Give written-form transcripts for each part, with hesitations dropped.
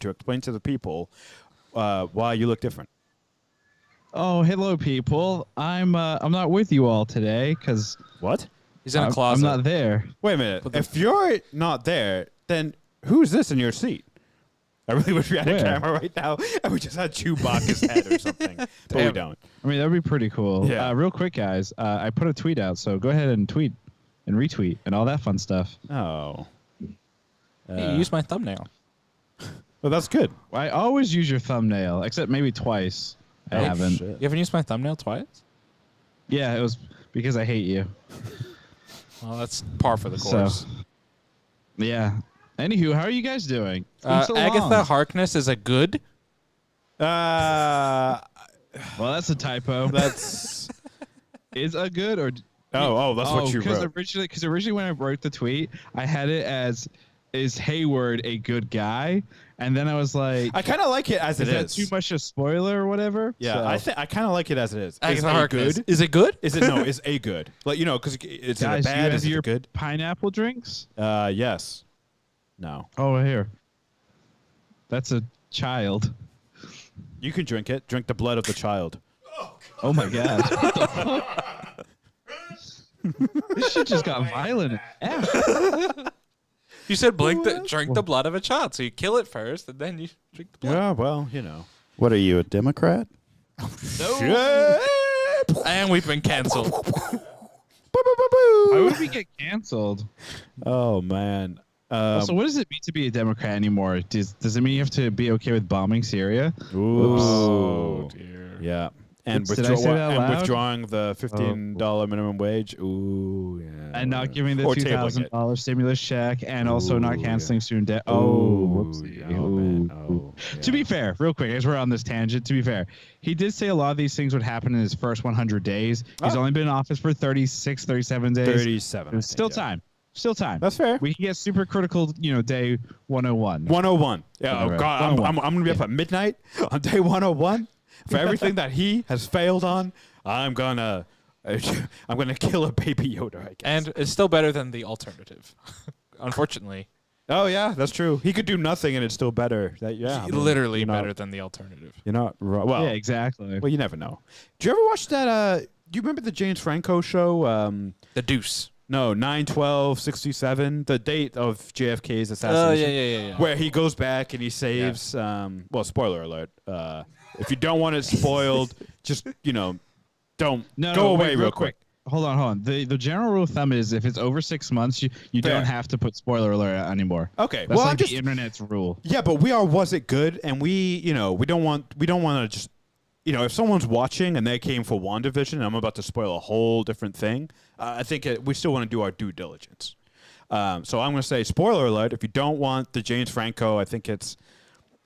to explain to the people why you look different. Oh, hello, people. I'm not with you all today because What? He's in a closet. I'm not there. Wait a minute. If you're not there, then who's this in your seat? I really wish we had a camera right now and we just had Chewbacca's head or something. But we don't. I mean, that'd be pretty cool. Yeah. Real quick, guys. I put a tweet out, so go ahead and tweet and retweet and all that fun stuff. Oh. Hey, you used my thumbnail. Well, that's good. I always use your thumbnail, except maybe twice. I haven't. Shit. You haven't used my thumbnail twice? Yeah, it was because I hate you. Well, that's par for the course. So, yeah. Anywho, how are you guys doing? It's been so Agatha long. Harkness is a good. Well, that's a typo. That's. Is a good or? That's what you wrote. Because originally when I wrote the tweet, I had it as, "Is Hayward a good guy?" And then I was like, I kind of like it as it is. Is that too much a spoiler or whatever? Yeah, So, I kind of like it as it is. Agatha Is Harkness. good? Is it good? Is it no? Is a good? Like because it's guys, a bad. you have Is your it good? pineapple drinks? Yes. No. Oh, here. That's a child. You can drink it. Drink the blood of the child. Oh my god. What the fuck? This shit just got violent. You said drink the blood of a child. So you kill it first, and then you drink the blood. Yeah, well, What are you, a Democrat? No. And we've been canceled. Why would we get canceled? Oh, man. So what does it mean to be a Democrat anymore? Does it mean you have to be okay with bombing Syria? Ooh. Dear. Yeah. And, Did I say that loud? withdrawing the $15 minimum wage. Ooh, yeah. And not giving the Or tabling it. $2,000 stimulus check, and also not Ooh, canceling student debt. Ooh, Oh, whoopsie. yeah, man. Oh, To yeah. be fair, real quick, as we're on this tangent, to be fair, he did say a lot of these things would happen in his first 100 days. He's only been in office for 36, 37 days. 37. There's still time. Still time. That's fair. We can get super critical, day 101. 101. Yeah, Whatever. oh, God. 101. I'm going to be up at midnight on day 101 for everything that he has failed on. I'm gonna kill a baby Yoda, I guess. And it's still better than the alternative. Unfortunately. Oh yeah, that's true. He could do nothing and it's still better. Literally better than the alternative. You're not wrong. Well, Yeah, exactly. Well, you never know. Do you ever watch that? Do you remember the James Franco show? The Deuce. No, 9/12/67, the date of JFK's Oh, assassination. yeah. Where he goes back and he saves. Well, spoiler alert. If you don't want it spoiled, just don't go away wait, real quick. Hold on. The general rule of thumb is if it's over 6 months, you Fair. don't have to put spoiler alert out anymore. Okay, That's well, like the internet's rule. Yeah, but we are. Was it good? And we don't want to just. If someone's watching and they came for WandaVision and I'm about to spoil a whole different thing, I think we still want to do our due diligence. So I'm going to say, spoiler alert, if you don't want the James Franco, I think it's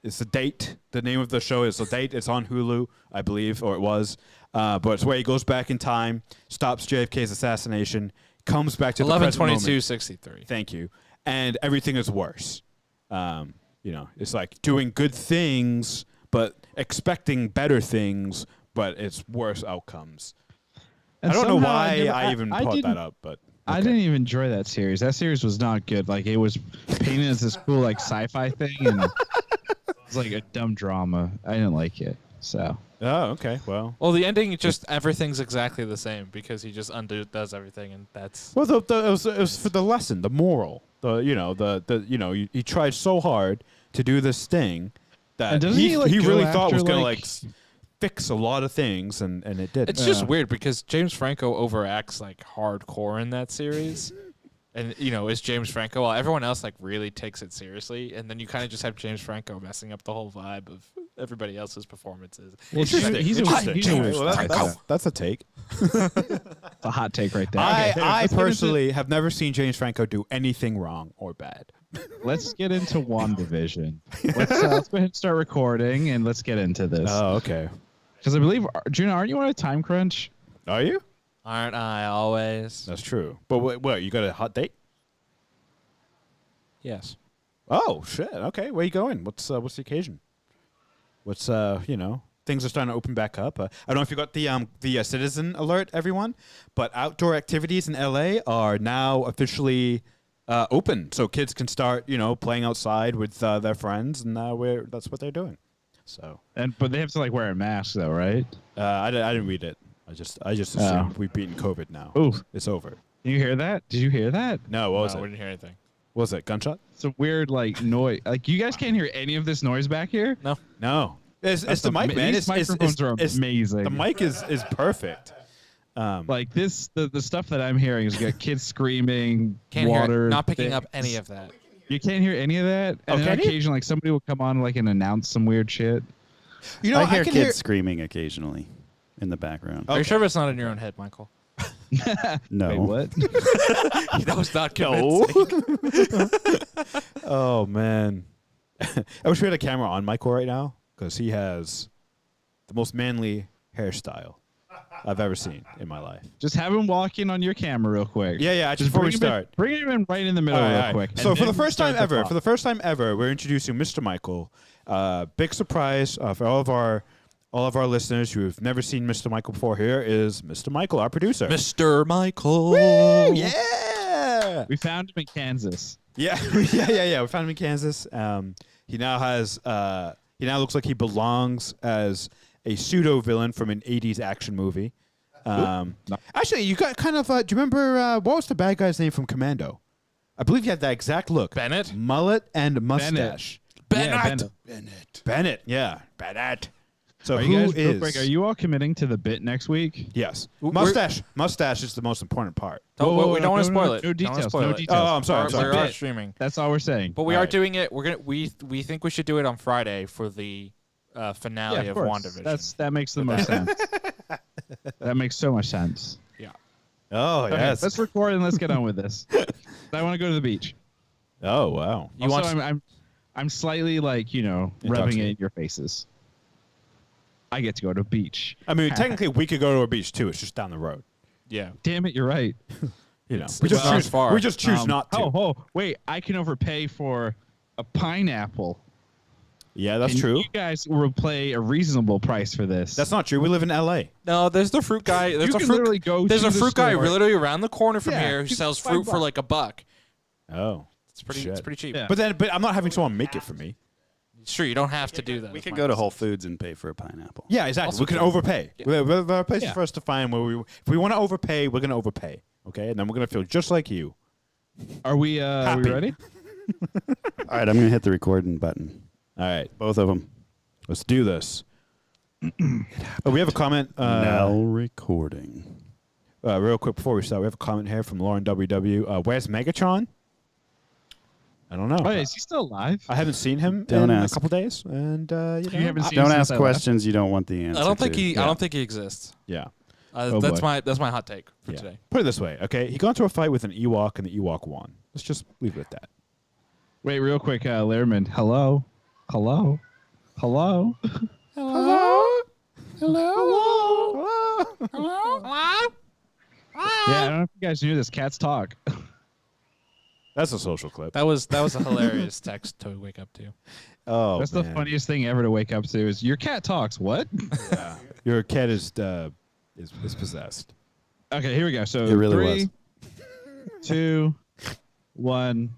The Date. The name of the show is The Date. It's on Hulu, I believe, or it was. But it's where he goes back in time, stops JFK's assassination, comes back to the present moment. 11/22/63. Thank you. And everything is worse. It's like doing good things, but expecting better things, but it's worse outcomes. And I don't know somehow why I even brought that up, but I didn't even enjoy that series. That series was not good. Like, it was painted as this cool sci-fi thing, and it was like a dumb drama. I didn't like it. So. Oh, okay. Well, the ending just everything's exactly the same because he just does everything, and that's. Well, it was for the lesson, the moral. He tried so hard to do this thing that he really thought was going to fix a lot of things, and it didn't. It's just weird because James Franco overacts hardcore in that series. And, is James Franco, while everyone else, really takes it seriously. And then you kind of just have James Franco messing up the whole vibe of everybody else's performances. Well, he's that's a take. It's a hot take right there. I personally have never seen James Franco do anything wrong or bad. Let's get into WandaVision. Let's go ahead and start recording, and let's get into this. Oh, okay. Because I believe, Juna, aren't you on a time crunch? Are you? Aren't I always? That's true. But what, you got a hot date? Yes. Oh, shit. Okay. Where you going? What's the occasion? What's, things are starting to open back up. I don't know if you got the citizen alert, everyone, but outdoor activities in LA are now officially open, so kids can start, playing outside with their friends, and that's what they're doing. So, but they have to like wear a mask though, right? I didn't read it. I just assumed we've beaten COVID now. Ooh, it's over. Did you hear that? Did you hear that? No, what was it? We didn't hear anything. What was it? Gunshot? It's a weird like noise. Like you guys can't hear any of this noise back here. No. It's the mic, man. These microphones are amazing. The mic is perfect. Like this, the stuff that I'm hearing is got kids screaming, Can't water. hear it. Not picking things. up any of that. You can't hear any of that. And then occasionally, like somebody will come on like and announce some weird shit. I hear kids screaming occasionally in the background. Are you sure it's not in your own head, Michael? No. Wait, what? That was not convincing. Oh man, I wish we had a camera on Michael right now because he has the most manly hairstyle I've ever seen in my life. Just have him walk in on your camera real quick. Yeah. Just before we start, bring him in right in the middle real quick. So for the first time ever, we're introducing Mr. Michael. Big surprise for all of our listeners who have never seen Mr. Michael before. Here is Mr. Michael, our producer. Mr. Michael. Woo! Yeah. We found him in Kansas. Yeah. We found him in Kansas. He now looks like he belongs as a pseudo villain from an '80s action movie. Actually, you got kind of. Do you remember what was the bad guy's name from Commando? I believe he had that exact look. Bennett? Mullet and mustache. Bennett. Bennett. Yeah, Bennett. So Are you all committing to the bit next week? Yes. Mustache is the most important part. We don't want to spoil it. No Don't wanna details. spoil No it. details. Oh, I'm sorry. We're Bit. not streaming. That's all we're saying. But we All are right. doing it. We think we should do it on Friday for the finale of course. WandaVision. That makes the most sense. That makes so much sense. Yeah. Oh, Okay, yes. let's record and let's get on with this. I want to go to the beach. Oh, wow. I'm slightly like rubbing it in your faces. I get to go to the beach. I mean, technically, we could go to a beach too. It's just down the road. Yeah. Damn it, you're right. We not just choose not to. Oh, wait! I can overpay for a pineapple. Yeah, that's And true. You guys will pay a reasonable price for this. That's not true. We live in L.A. No, there's the fruit guy. There's You a can fruit. literally go There's to a the fruit guy store. literally around the corner from Yeah, here who just sells $5 fruit for like $1. Oh. It's pretty. Shit. It's pretty cheap. Yeah. But I'm not having someone make it for me. Sure, you don't have to do that. We is could my go to message. Whole Foods and pay for a pineapple. Yeah, exactly. Also We can true. overpay. Yeah. There are places Yeah. for us to find where if we want to overpay, we're going to overpay. Okay? And then we're going to feel just like you. Are we Happy. ready? All right, I'm going to hit the recording button. All right. Both of them. Let's do this. We have a comment. Now recording. Real quick before we start, we have a comment here from Lauren WW. Where's Megatron? I don't know. Oh, is he still alive? I haven't seen him Don't in ask. a couple days, and You haven't seen Don't him ask since I left? questions you don't want the answer I don't think to. he. I don't think he exists. yeah. Oh, That's boy. my hot take for Yeah. today. Put it this way, okay? He got into a fight with an Ewok, and the Ewok won. Let's just leave it at that. Wait, real quick, Lehrman. Hello? Hello. Hello? Yeah, I don't know if you guys knew this. Cats talk. That's a social clip. That was a hilarious text to wake up to. Oh, That's man. the funniest thing ever to wake up to is your cat talks. What? Yeah. Your cat is possessed. Okay, here we go. So It really 3, 2, 1.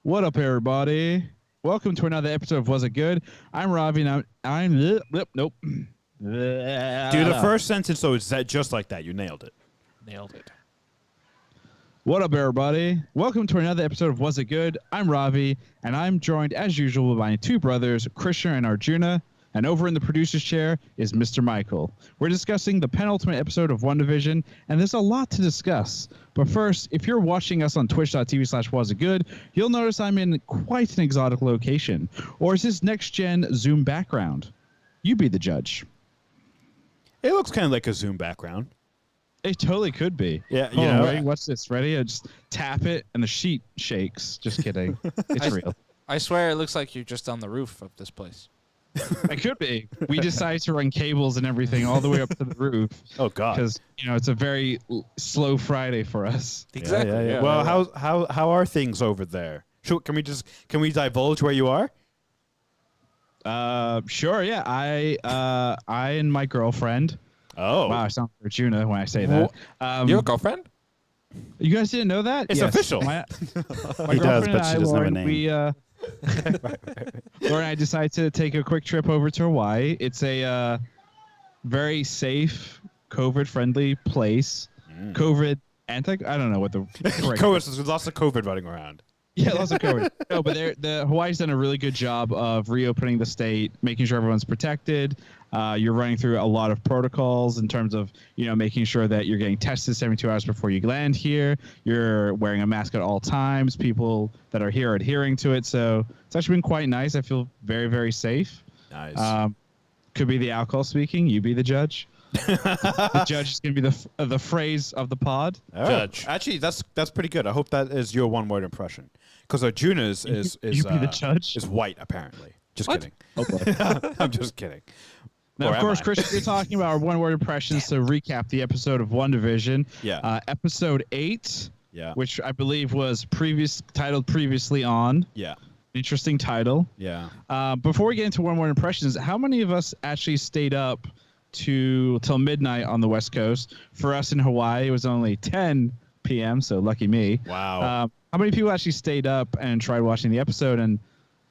What up, everybody? Welcome to another episode of Was It Good? I'm Robbie, and I'm nope. Dude, the first sentence, though, is that just like that. You nailed it. Nailed it. What up, everybody? Welcome to another episode of Was It Good? I'm Ravi, and I'm joined, as usual, by my two brothers, Krishna and Arjuna. And over in the producer's chair is Mr. Michael. We're discussing the penultimate episode of WandaVision, and there's a lot to discuss. But first, if you're watching us on twitch.tv/wasitgood, you'll notice I'm in quite an exotic location. Or is this next-gen Zoom background? You be the judge. It looks kind of like a Zoom background. It totally could be. Yeah, Hold on, ready? Watch this. Ready? I just tap it, and the sheet shakes. Just kidding. It's real. I swear it looks like you're just on the roof of this place. It could be. We decided to run cables and everything all the way up to the roof Oh, God. because it's a very slow Friday for us. Exactly. Yeah. Well, how are things over there? Can we divulge where you are? Sure. Yeah. I and my girlfriend. Oh. Wow, I sound like Arjuna when I say that. You have a girlfriend? You guys didn't know that? It's official. My He does, girlfriend but she doesn't have a name. We, Laura and I decided to take a quick trip over to Hawaii. It's a very safe, COVID-friendly place. COVID I don't know what the correct There's lots of COVID running around. Yeah, lots of COVID. No, but the Hawaii's done a really good job of reopening the state, making sure everyone's protected. You're running through a lot of protocols in terms of, making sure that you're getting tested 72 hours before you land here. You're wearing a mask at all times. People that are here are adhering to it. So it's actually been quite nice. I feel very, very safe. Nice. Could be the alcohol speaking. You be the judge. The judge is going to be the phrase of the pod. Oh. Judge. Actually, that's pretty good. I hope that is your one-word impression. Because Arjuna's is you be the judge? Is white, apparently. Just What? kidding. Oh, boy. I'm just kidding. Now, Or of am course, I? Christian, you're talking about our one-word impressions to recap the episode of WandaVision. Yeah. Episode 8, Yeah. which I believe was titled Previously On. Yeah. Interesting title. Yeah. Before we get into one-word impressions, how many of us actually stayed up till midnight on the West Coast? For us in Hawaii, it was only 10 p.m., so lucky me. Wow. How many people actually stayed up and tried watching the episode, and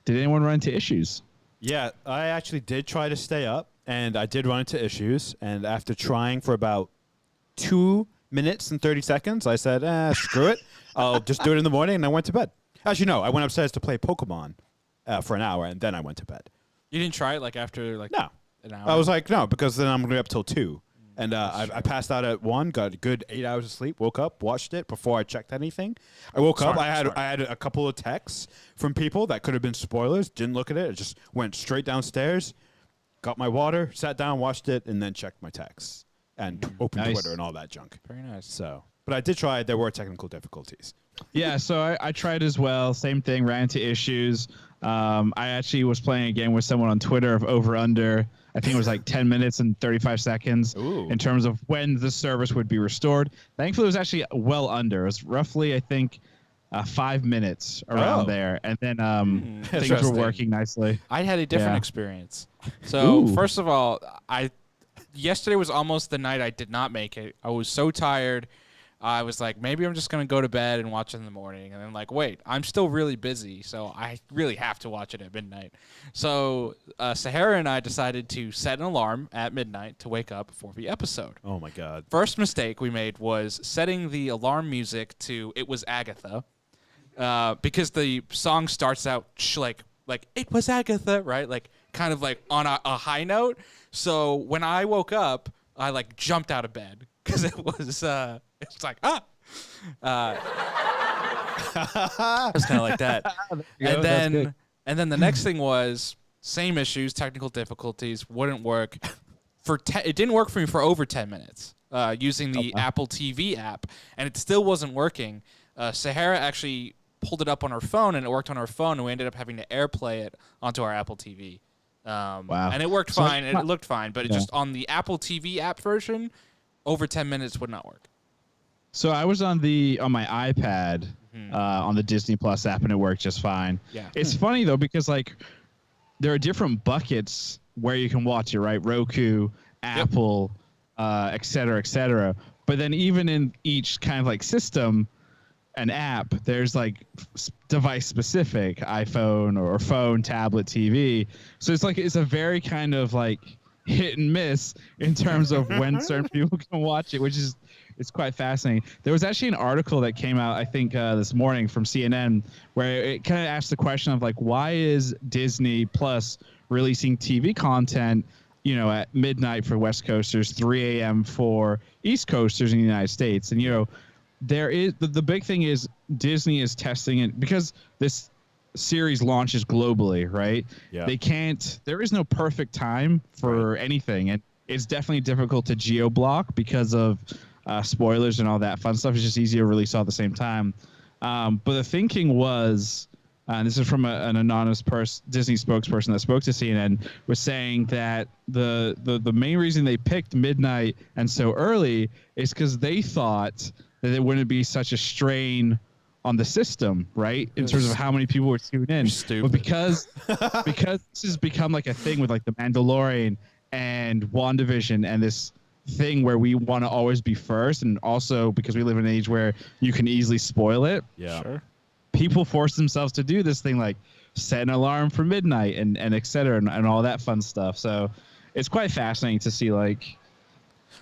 did anyone run into issues? Yeah, I actually did try to stay up, and I did run into issues. And after trying for about 2 minutes and 30 seconds, I said, screw it. I'll just do it in the morning, and I went to bed. As you know, I went upstairs to play Pokemon for an hour, and then I went to bed. You didn't try it after No. an hour? I was like, no, because then I'm going to be up till 2. And I passed out at 1, got a good 8 hours of sleep, woke up, watched it before I checked anything. I woke up, I had a couple of texts from people that could have been spoilers, didn't look at it, I just went straight downstairs, got my water, sat down, watched it, and then checked my texts and opened Nice. Twitter and all that junk. Very nice. So, but I did try, there were technical difficulties. Yeah, so I tried as well. Same thing, ran into issues. I actually was playing a game with someone on Twitter of over-under. I think it was like 10 minutes and 35 seconds in terms of when the service would be restored. Thankfully, it was actually well under. It was roughly, I think, 5 minutes around there. And then things were working nicely. I had a different experience. So, first of all, yesterday was almost the night I did not make it. I was so tired. I was like, maybe I'm just going to go to bed and watch it in the morning. And then wait, I'm still really busy, so I really have to watch it at midnight. So Sahara and I decided to set an alarm at midnight to wake up for the episode. Oh, my God. First mistake we made was setting the alarm music to It Was Agatha, because the song starts out like It Was Agatha, right? Kind of on a high note. So when I woke up, I jumped out of bed because it was... It's like, It was kind of like that. And then the next thing was same issues, technical difficulties, wouldn't work. It didn't work for me for over 10 minutes using the Apple TV app, and it still wasn't working. Sahara actually pulled it up on her phone, and it worked on her phone, and we ended up having to AirPlay it onto our Apple TV. Wow. And it worked fine, and it looked fine, but it just on the Apple TV app version, over 10 minutes would not work. So I was on my iPad on the Disney Plus app, and it worked just fine. Yeah. It's funny though, because there are different buckets where you can watch it, right? Roku, Apple, et cetera, et cetera. But then even in each kind of system and app, there's device specific, iPhone or phone, tablet, TV. So it's a very kind of hit and miss in terms of when certain people can watch it, which is it's quite fascinating. There was actually an article that came out, I think, this morning from CNN, where it kind of asked the question of why is Disney Plus releasing TV content, at midnight for West Coasters, 3 a.m. for East Coasters in the United States, and there is the big thing is Disney is testing it because this series launches globally, right? Yeah. There is no perfect time for anything, and it's definitely difficult to geo-block because of spoilers and all that fun stuff. It's just easier to release all at the same time. But the thinking was, and this is from an anonymous Disney spokesperson that spoke to CNN, was saying that the main reason they picked midnight and so early is because they thought that it wouldn't be such a strain on the system, right? In terms of how many people would tune in. Stupid. But because this has become a thing with The Mandalorian and WandaVision and this thing where we want to always be first, and also because we live in an age where you can easily spoil it. Yeah. Sure. People force themselves to do this thing like set an alarm for midnight and et cetera and all that fun stuff. So it's quite fascinating to see like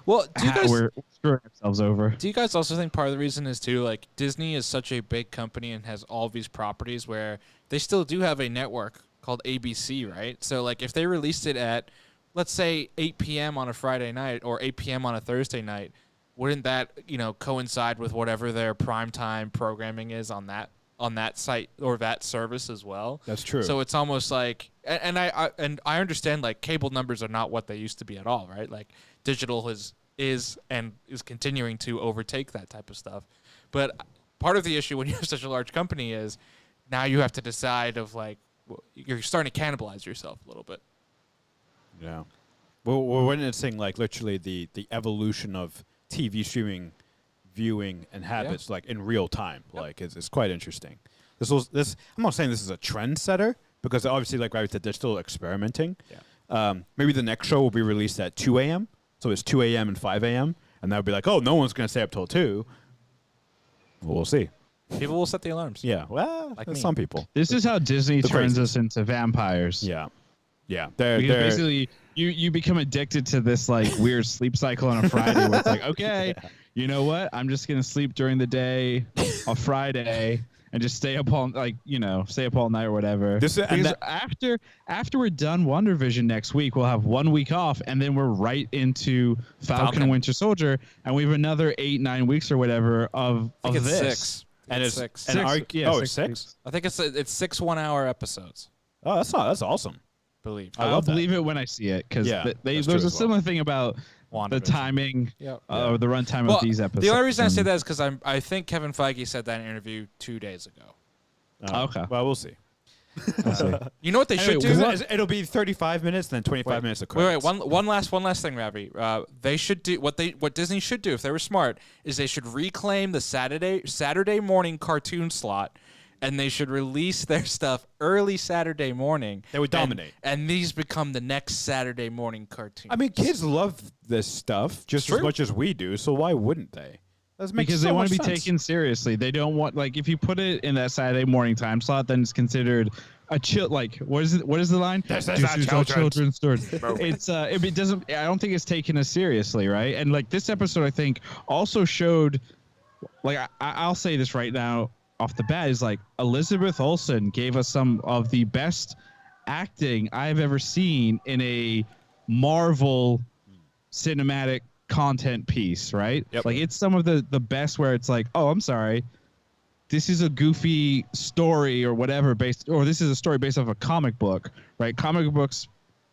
Well, how we're screwing ourselves over. do you guys also think part of the reason is too, like, Disney is such a big company and has all these properties where they still do have a network called ABC, right? So, like, if they released it at, let's say, 8 p.m. on a Friday night or 8 p.m. on a Thursday night, wouldn't that, coincide with whatever their primetime programming is on that site or that service as well? That's true. So it's almost like, and I understand, like, cable numbers are not what they used to be at all, right? Like, digital is continuing to overtake that type of stuff. But part of the issue when you have such a large company is now you have to decide of, like, you're starting to cannibalize yourself a little bit. Yeah. Well, we're witnessing like literally the evolution of TV streaming, viewing, and habits like in real time. Yep. Like it's quite interesting. This I'm not saying this is a trendsetter because obviously like I said, they're still experimenting. Yeah. Maybe the next show will be released at 2 a.m. So it's 2 a.m. and 5 a.m. And that would be like, oh, no one's going to stay up till 2. Well, we'll see. People will set the alarms. Yeah. Well, Like there's me. some people. This is how Disney The turns crazies. us into vampires. Yeah. Yeah. Because basically you become addicted to this like weird sleep cycle on a Friday where it's like, okay, you know what? I'm just gonna sleep during the day on Friday and just stay up all night or whatever. Because after we're done WandaVision next week, we'll have 1 week off, and then we're right into Falcon and Winter Soldier, and we have another 8-9 weeks or whatever of I think it's this. 6. And it's six. and Six, it's 6? I think it's 6 1-hour episodes. Oh, that's awesome. Believe. I I'll love that. believe it when I see it because Yeah, that's there's true a as well. similar thing about the WandaVision. timing Yep. or the runtime of these episodes. The only reason I say that is because I think Kevin Feige said that in an interview 2 days ago. Okay. Well, we'll see. You know what they should do? It'll be 35 minutes, then 25 minutes of credits. Wait. One last thing, Ravi. They should do what Disney should do if they were smart is they should reclaim the Saturday morning cartoon slot, and they should release their stuff early Saturday morning. They would dominate. And these become the next Saturday morning cartoons. I mean, kids love this stuff just as much as we do, so why wouldn't they? Because they want to be taken seriously. They don't want, like, if you put it in that Saturday morning time slot, then it's considered a what is it? What is the line? This is a children's story. It's it doesn't. I don't think it's taken as seriously, right? And like this episode, I think also showed, like I'll say this right now off the bat, is like Elizabeth Olsen gave us some of the best acting I've ever seen in a Marvel cinematic content piece, right? Yep. Like it's some of the best where it's like, oh, I'm sorry, this is a goofy story or whatever this is a story based off a comic book, right? Comic books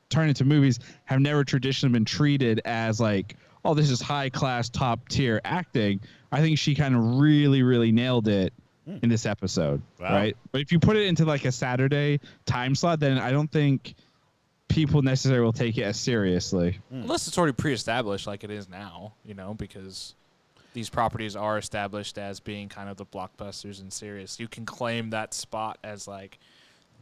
turned into movies have never traditionally been treated as like, oh, this is high class, top tier acting. I think she kind of really, really nailed it in this episode, right? But if you put it into like a Saturday time slot, then I don't think people necessarily will take it as seriously. Unless it's already pre-established like it is now, because these properties are established as being kind of the blockbusters and serious. You can claim that spot as like,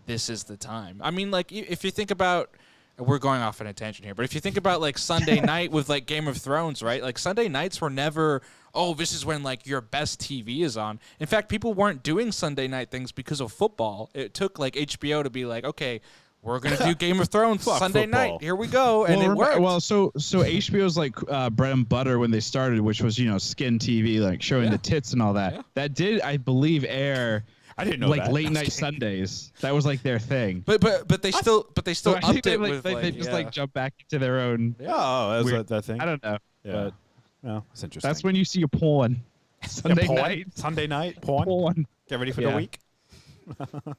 this is the time. I mean, like if you think about, we're going off on a tangent here, but if you think about like Sunday night with like Game of Thrones, right? Like Sunday nights were never, oh, this is when like your best TV is on. In fact, people weren't doing Sunday night things because of football. It took like HBO to be like, okay, we're going to do Game of Thrones Sunday football. night. Here we go. And it worked. Well, so HBO's like bread and butter when they started, which was, Skin TV, like showing the tits and all that. Yeah. That did, I believe, air I didn't know like that. late night Sundays. That was like their thing. But they still So I think upped it with they just like jump back into their own. Oh, that's Weird. that thing. I don't know. Yeah. But No, that's interesting. that's when you see a porn. Sunday porn? night. Sunday night porn. Porn. Get ready for Yeah. the week.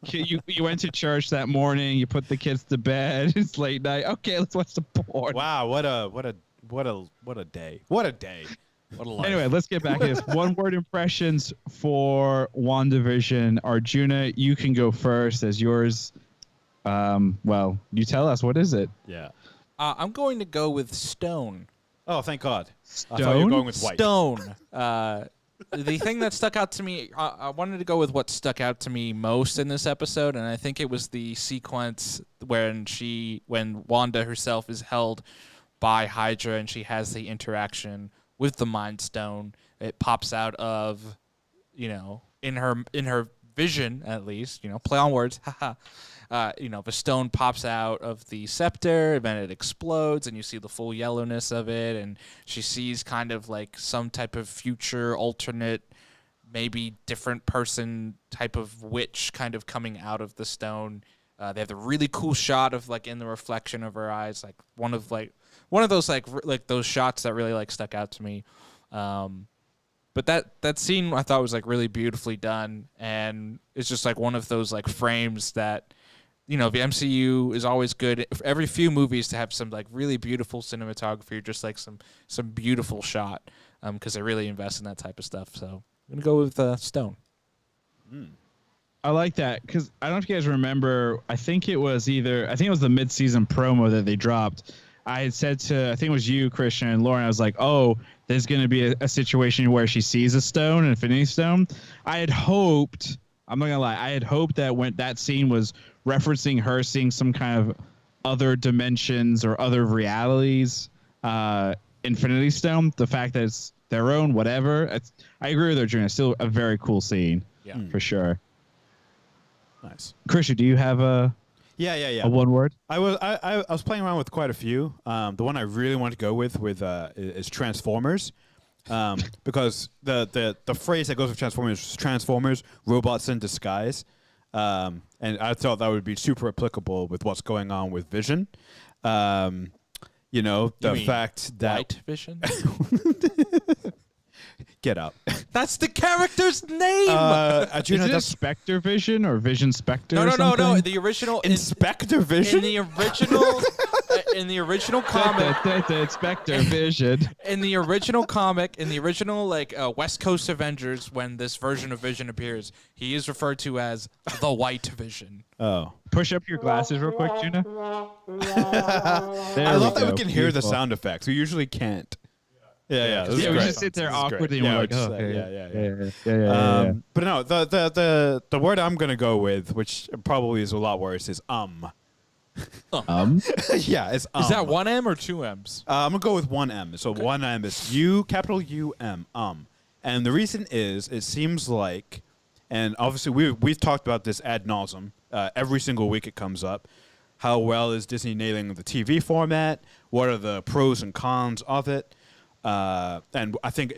You went to church that morning. You put the kids to bed. It's late night. Okay, let's watch the porn. Wow, what a day. What a day. What a life. Anyway, let's get back to this. One word impressions for WandaVision. Arjuna, you can go first as yours. Well, you tell us. What is it? Yeah. I'm going to go with stone. Oh, thank God. I thought you were going with white. Stone. The thing that stuck out to me, I wanted to go with what stuck out to me most in this episode, and I think it was the sequence when Wanda herself is held by Hydra, and she has the interaction with the Mind Stone. It pops out of, in her vision, at least, play on words, haha. The stone pops out of the scepter, and then it explodes, and you see the full yellowness of it, and she sees kind of like some type of future alternate, maybe different person type of witch kind of coming out of the stone. They have the really cool shot of like in the reflection of her eyes, like one of those like those shots that really like stuck out to me. But that scene I thought was like really beautifully done, and it's just like one of those like frames that, the MCU is always good for every few movies to have some like really beautiful cinematography, or just like some beautiful shot, because they really invest in that type of stuff. So I'm gonna go with Stone. I like that because I don't know if you guys remember. I think it was the mid-season promo that they dropped. I had said to, I think it was you, Christian, and Lauren, I was like, oh, there's going to be a situation where she sees a stone, an Infinity Stone. I had hoped, I'm not going to lie, I had hoped that when that scene was referencing her seeing some kind of other dimensions or other realities, Infinity Stone, the fact that it's their own, whatever. I agree with her, June. It's still a very cool scene. Yeah. For sure. Nice. Christian, do you have a one word? I was playing around with quite a few. The one I really want to go with is Transformers, because the phrase that goes with Transformers is Transformers, robots in disguise, and I thought that would be super applicable with what's going on with Vision. The fact that White Vision. Get out. That's the character's name. Is it Spectre Vision or Vision Spectre? No. The original Inspector Vision. In the original comic, Spectre Vision. In the original comic, West Coast Avengers, when this version of Vision appears, he is referred to as the White Vision. Oh. Push up your glasses real quick, Juna. I love that we can hear the sound effects. We usually can't. Yeah. We just sit there awkwardly and we're like, oh, yeah. But no, the word I'm gonna go with, which probably is a lot worse, is Yeah, it's Is that one M or two M's? I'm gonna go with one M. So one M is capital U-M, and the reason is it seems like, and obviously we've talked about this ad nauseum. Every single week it comes up. How well is Disney nailing the TV format? What are the pros and cons of it? And I think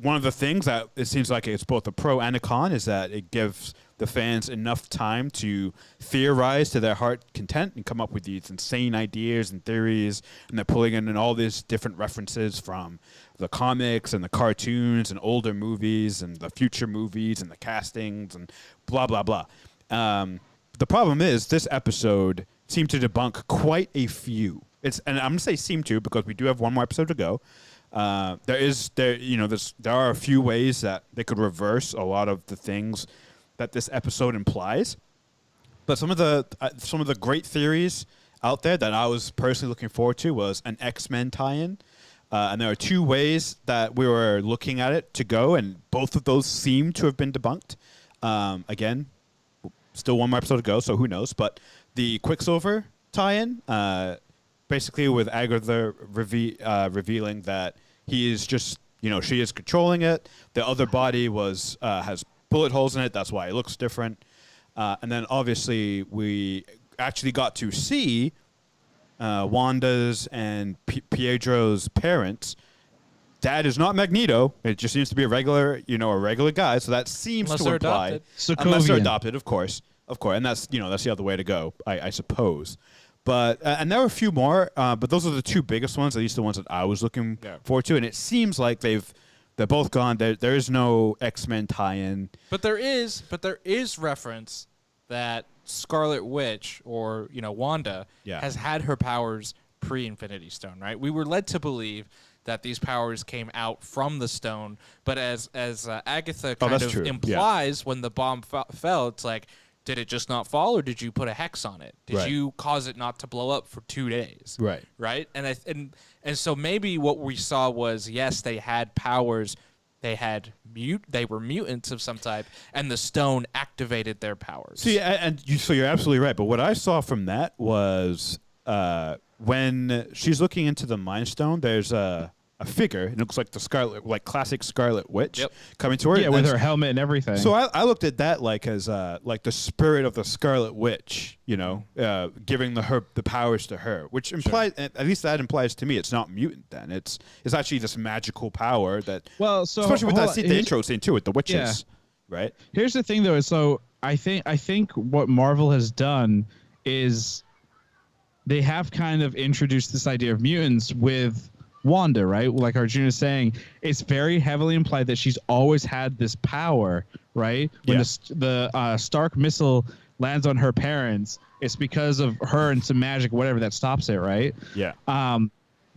one of the things that it seems like it's both a pro and a con is that it gives the fans enough time to theorize to their heart content and come up with these insane ideas and theories, and they're pulling in all these different references from the comics and the cartoons and older movies and the future movies and the castings and blah, blah, blah. The problem is this episode seemed to debunk quite a few. And I'm going to say seem to because we do have one more episode to go. There are a few ways that they could reverse a lot of the things that this episode implies, but some of the great theories out there that I was personally looking forward to was an X-Men tie-in, and there are two ways that we were looking at it to go, and both of those seem to have been debunked. Again, still one more episode to go, so who knows? But the Quicksilver tie-in, basically with Agatha revealing that he is just, she is controlling it. The other body has bullet holes in it. That's why it looks different. And then obviously we actually got to see Wanda's and Pietro's parents. Dad is not Magneto. It just seems to be a regular guy. So that seems Unless to they're imply, adopted. unless they're adopted, of course, and that's the other way to go, I suppose. But and there were a few more, but those are the two biggest ones, at least the ones that I was looking forward to. And it seems like they're both gone. There is no X-Men tie-in. But there is reference that Scarlet Witch or Wanda has had her powers pre-Infinity Stone, right? We were led to believe that these powers came out from the stone, but as Agatha kind of implies when the bomb fell, it's like, did it just not fall, or did you put a hex on it? Did you cause it not to blow up for 2 days? Right. And so maybe what we saw was, yes, they had powers. They were mutants of some type, and the stone activated their powers. So you're absolutely right. But what I saw from that was when she's looking into the Mind Stone, there's a figure. It looks like the classic Scarlet Witch coming to her. Yeah, with her helmet and everything. So I looked at that like as like the spirit of the Scarlet Witch, giving the powers to her, which implies at least that implies to me it's not mutant. Then it's actually this magical power that. Well, so especially with the intro scene too with the witches, right? Here's the thing though, so I think what Marvel has done is they have kind of introduced this idea of mutants with Wanda, right? Like Arjuna is saying, it's very heavily implied that she's always had this power, right? When the Stark missile lands on her parents, it's because of her and some magic, whatever, that stops it, right? Yeah.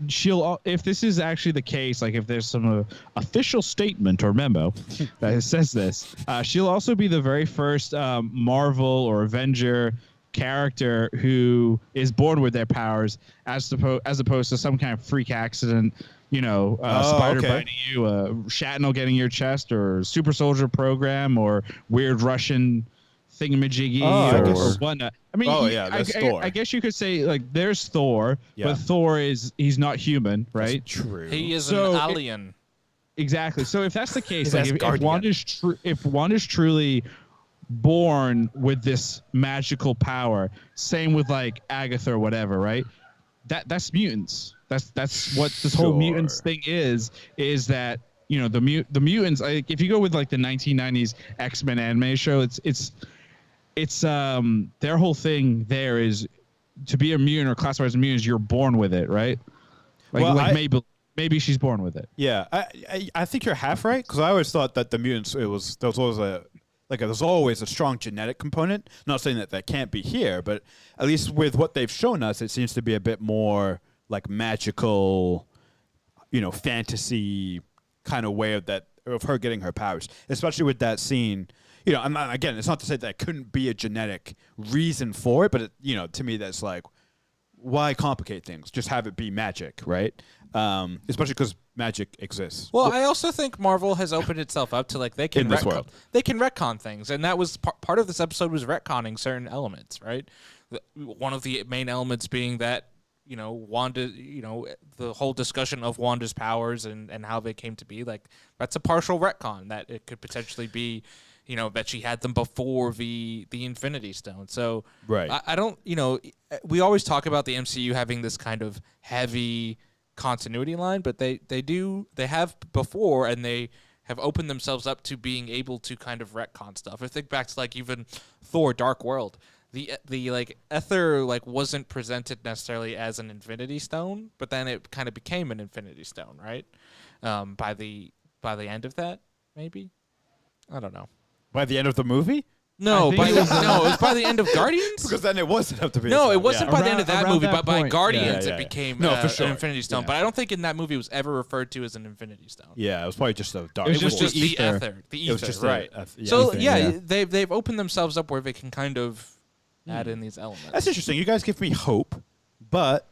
She'll, if this is actually the case, like if there's some official statement or memo that says this, she'll also be the very first Marvel or Avenger character who is born with their powers, as opposed to some kind of freak accident, spider biting you, shrapnel getting your chest, or super soldier program, or weird Russian thingamajiggy, or whatnot. I mean, Thor. I guess you could say like there's Thor, but Thor he's not human, right? That's true. He is an alien. Exactly. So if that's the case, like if Wanda's truly born with this magical power, same with like Agatha or whatever, right? That's mutants. That's what this whole mutants thing is that the mutants. Like, if you go with like the 1990s X-Men anime show, it's their whole thing there is to be a mutant or classified as a mutant is you're born with it, right? Maybe she's born with it. Yeah, I think you're half right, because I always thought that the mutants there's always a strong genetic component. Not saying that can't be here, but at least with what they've shown us, it seems to be a bit more like magical, fantasy kind of way of her getting her powers. Especially with that scene. Again, it's not to say that couldn't be a genetic reason for it, but to me that's like, why complicate things? Just have it be magic, right? Especially because magic exists. Well, I also think Marvel has opened itself up to like they can retcon things, and that was part of this episode was retconning certain elements, right? One of the main elements being that Wanda, the whole discussion of Wanda's powers and how they came to be, like that's a partial retcon that it could potentially be. That she had them before the Infinity Stone. So right. I don't, we always talk about the MCU having this kind of heavy continuity line, but they have before, and they have opened themselves up to being able to kind of retcon stuff. I think back to like even Thor: Dark World. The like Ether like wasn't presented necessarily as an Infinity Stone, but then it kind of became an Infinity Stone, right? By the end of that, maybe. I don't know. By the end of the movie? No, it was by the end of Guardians. Because then it wasn't have to be. No, it wasn't by the end of that movie, but by Guardians it became for sure. an Infinity Stone. But I don't think in that movie it was ever referred to as an Infinity Stone. Yeah, it was probably just a dark. It was just the ether. The ether, it was just right? They've opened themselves up where they can kind of add in these elements. That's interesting. You guys give me hope, but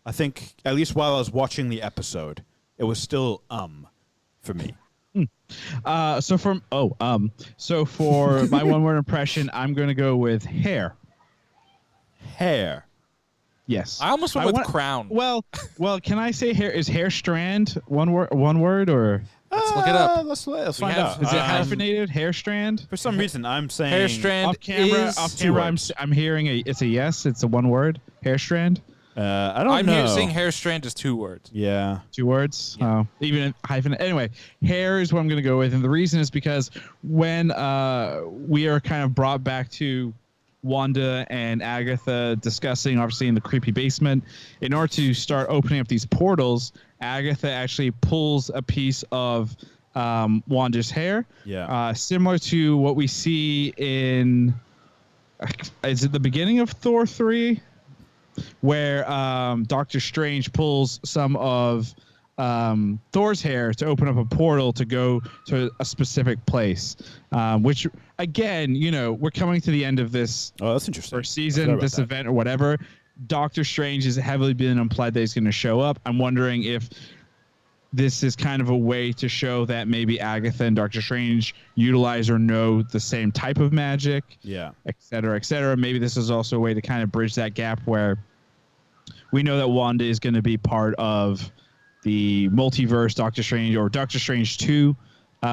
I think at least while I was watching the episode, it was still for me. So for my one word impression, I'm going to go with hair. Hair. Yes. I almost went with crown. Well, can I say hair? Is hair strand one word or? Let's look it up. Let's find out. Is it hyphenated? Hair strand? For some reason, I'm saying hair strand. Off camera, I'm hearing it's a yes. It's a one word. Hair strand. I don't know. I'm seeing hair strand is 2 words. Yeah. 2 words? Yeah. Even hyphen. Anyway, hair is what I'm going to go with. And the reason is because when we are kind of brought back to Wanda and Agatha discussing, obviously, in the creepy basement, in order to start opening up these portals, Agatha actually pulls a piece of Wanda's hair. Yeah. Similar to what we see in... Is it the beginning of Thor 3? Where Doctor Strange pulls some of Thor's hair to open up a portal to go to a specific place. Which, again, we're coming to the end of this that's interesting. First season, this event or whatever. Doctor Strange has heavily been implied that he's going to show up. I'm wondering if this is kind of a way to show that maybe Agatha and Doctor Strange utilize or know the same type of magic, yeah, et cetera, et cetera. Maybe this is also a way to kind of bridge that gap where we know that Wanda is going to be part of the multiverse Doctor Strange or Doctor Strange 2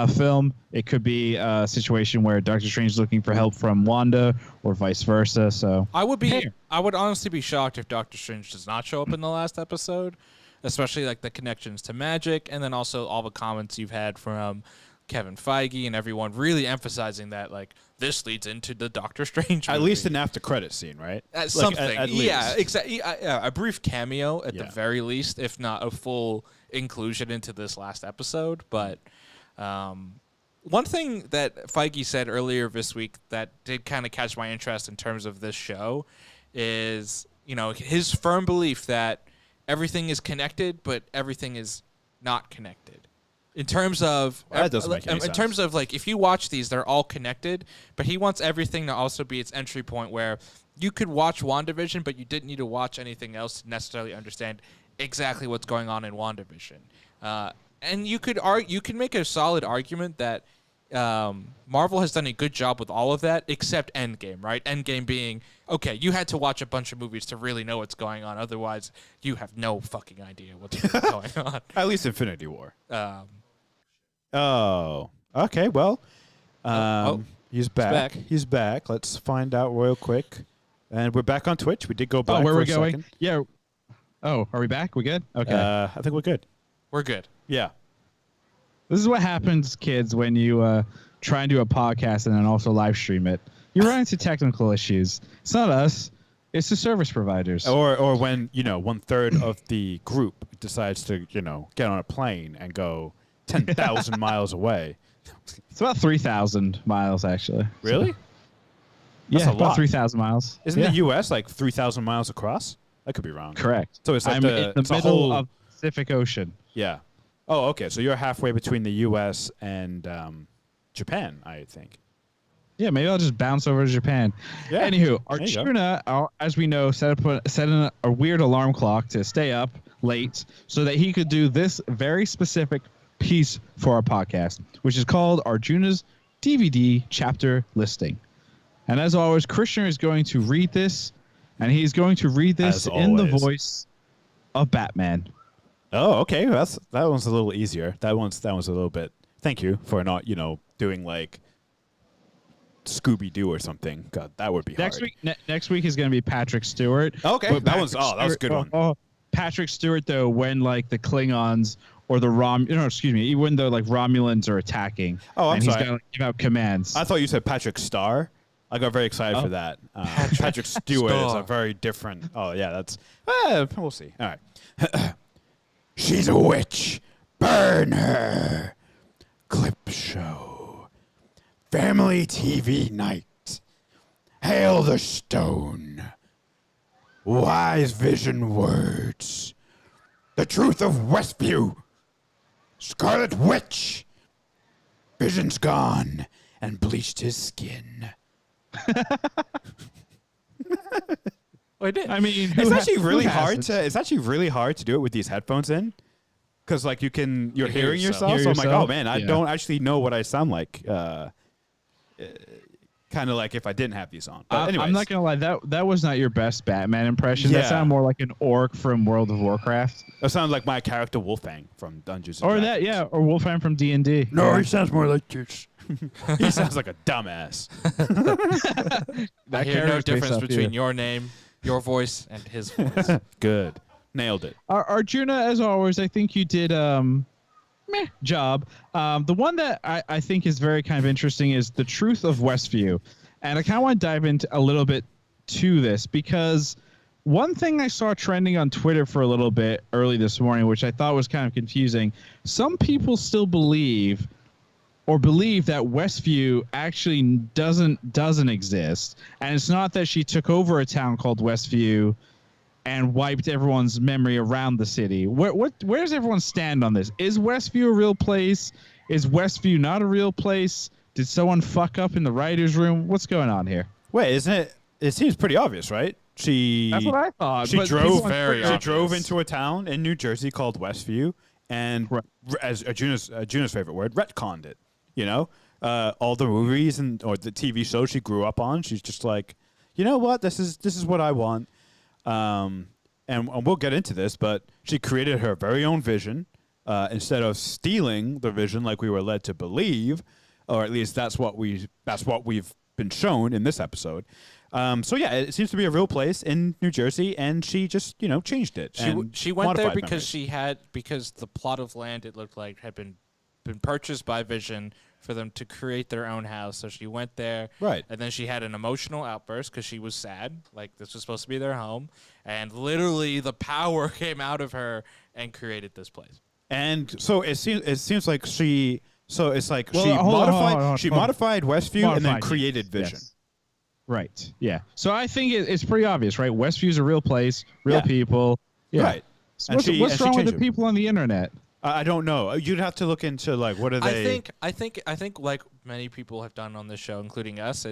film. It could be a situation where Doctor Strange is looking for help from Wanda or vice versa. So I would honestly be shocked if Doctor Strange does not show up in the last episode, especially like the connections to magic, and then also all the comments you've had from Kevin Feige and everyone really emphasizing that like this leads into the Doctor Strange movie. At least an after credit scene, right? Something. At yeah, least. exactly. A brief cameo at the very least, if not a full inclusion into this last episode. But one thing that Feige said earlier this week that did kind of catch my interest in terms of this show is, his firm belief that everything is connected, but everything is not connected. In terms of that doesn't make any sense. Terms of like if you watch these, they're all connected, but he wants everything to also be its entry point where you could watch WandaVision, but you didn't need to watch anything else to necessarily understand exactly what's going on in WandaVision. And you could make a solid argument that Marvel has done a good job with all of that, except Endgame, right? Endgame being, okay, you had to watch a bunch of movies to really know what's going on. Otherwise, you have no fucking idea what's going on. At least Infinity War. Okay. Well, he's back. He's back. Let's find out real quick. And we're back on Twitch. We did go back. Where for we're a going? second. Yeah. Oh, are we back? We good? Okay. I think we're good. We're good. Yeah. This is what happens, kids, when you try and do a podcast and then also live stream it. You run into technical issues. It's not us. It's the service providers. Or when 1/3 of the group decides to get on a plane and go 10,000 miles away. It's about 3,000 miles, actually. Really? That's a about lot. 3,000 miles. Isn't the U.S. like 3,000 miles across? I could be wrong. Correct. So it's like I'm in the middle of the Pacific Ocean. Yeah. Oh, okay. So you're halfway between the U.S. and Japan, I think. Yeah, maybe I'll just bounce over to Japan. Yeah. Anywho, Arjuna, as we know, set in a weird alarm clock to stay up late so that he could do this very specific piece for our podcast, which is called Arjuna's DVD chapter listing. And as always, Christian is going to read this, and he's going to read this in the voice of Batman. Oh, okay. That one's a little easier. That one's a little bit. Thank you for not doing like Scooby-Doo or something. God, that would be next hard. Next week is going to be Patrick Stewart. Okay, that was a good one. Patrick Stewart, though, when like the Klingons or the when the like Romulans are attacking. Oh, I'm sorry. He's got to like, give out commands. I thought you said Patrick Star. I got very excited for that. Patrick Stewart is a very different. Oh yeah, that's. We'll see. All right. She's a witch. Burn her. Clip show. Family TV night. Hail the stone. Wise vision words. The truth of Westview. Scarlet Witch. Vision's gone and bleached his skin. I did. I mean, It's actually really hard to do it with these headphones in, because like you're hearing yourself. So I'm like, oh man, I don't actually know what I sound like. Kind of like if I didn't have these on. But anyways. I'm not gonna lie, that was not your best Batman impression. Yeah. That sounded more like an orc from World of Warcraft. That sounded like my character Wolfang from Dungeons and Or Dragons. that, yeah, or Wolfgang from D&D. No, he sounds more like this. He sounds like a dumbass. I hear no difference between your name, your voice, and his voice. Good. Nailed it. Arjuna, as always, I think you did job. The one that I think is very kind of interesting is the truth of Westview. And I kind of want to dive into a little bit to this, because one thing I saw trending on Twitter for a little bit early this morning, which I thought was kind of confusing, some people still believe that Westview actually doesn't exist. And it's not that she took over a town called Westview and wiped everyone's memory around the city. Where does everyone stand on this? Is Westview a real place? Is Westview not a real place? Did someone fuck up in the writer's room? What's going on here? Wait, isn't it? It seems pretty obvious, right? That's what I thought. She She drove into a town in New Jersey called Westview, and as Juna's favorite word, retconned it. All the movies or the TV shows she grew up on, she's just like, you know what? This is what I want. and we'll get into this, but she created her very own vision instead of stealing the vision like we were led to believe, or at least that's what we've been shown in this episode. So yeah, it seems to be a real place in New Jersey, and she just changed it. She went there because memories. because the plot of land, it looked like, had been purchased by Vision for them to create their own house. So she went there, right? And then she had an emotional outburst because she was sad, like this was supposed to be their home, and literally the power came out of her and created this place. And so it seems like she modified Westview and then created Vision. Yes. Right. Yeah. So I think it's pretty obvious, right? Westview's a real place, real people. Yeah. Right. So what's wrong with the people on the internet? I don't know. You'd have to look into what are they? I think like many people have done on this show, including us.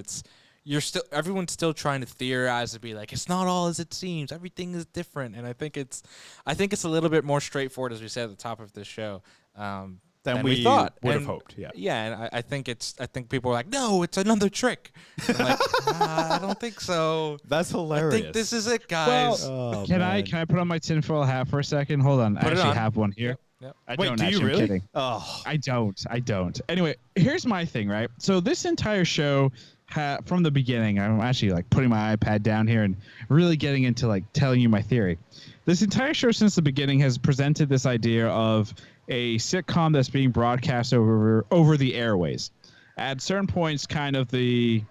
Everyone's still trying to theorize and be like, it's not all as it seems. Everything is different, and I think it's a little bit more straightforward, as we said at the top of this show. Than we thought. Would have hoped. Yeah. Yeah, and I think people are like, no, it's another trick. I'm like, I don't think so. That's hilarious. I think this is it, guys. Well, can I put on my tinfoil hat for a second? Hold on. I actually have one here. Yep. Wait, do you really? I'm kidding. Oh. I don't. Anyway, here's my thing, right? So this entire show, from the beginning, I'm actually putting my iPad down here and really getting into telling you my theory. This entire show since the beginning has presented this idea of a sitcom that's being broadcast over the airways. At certain points, kind of the,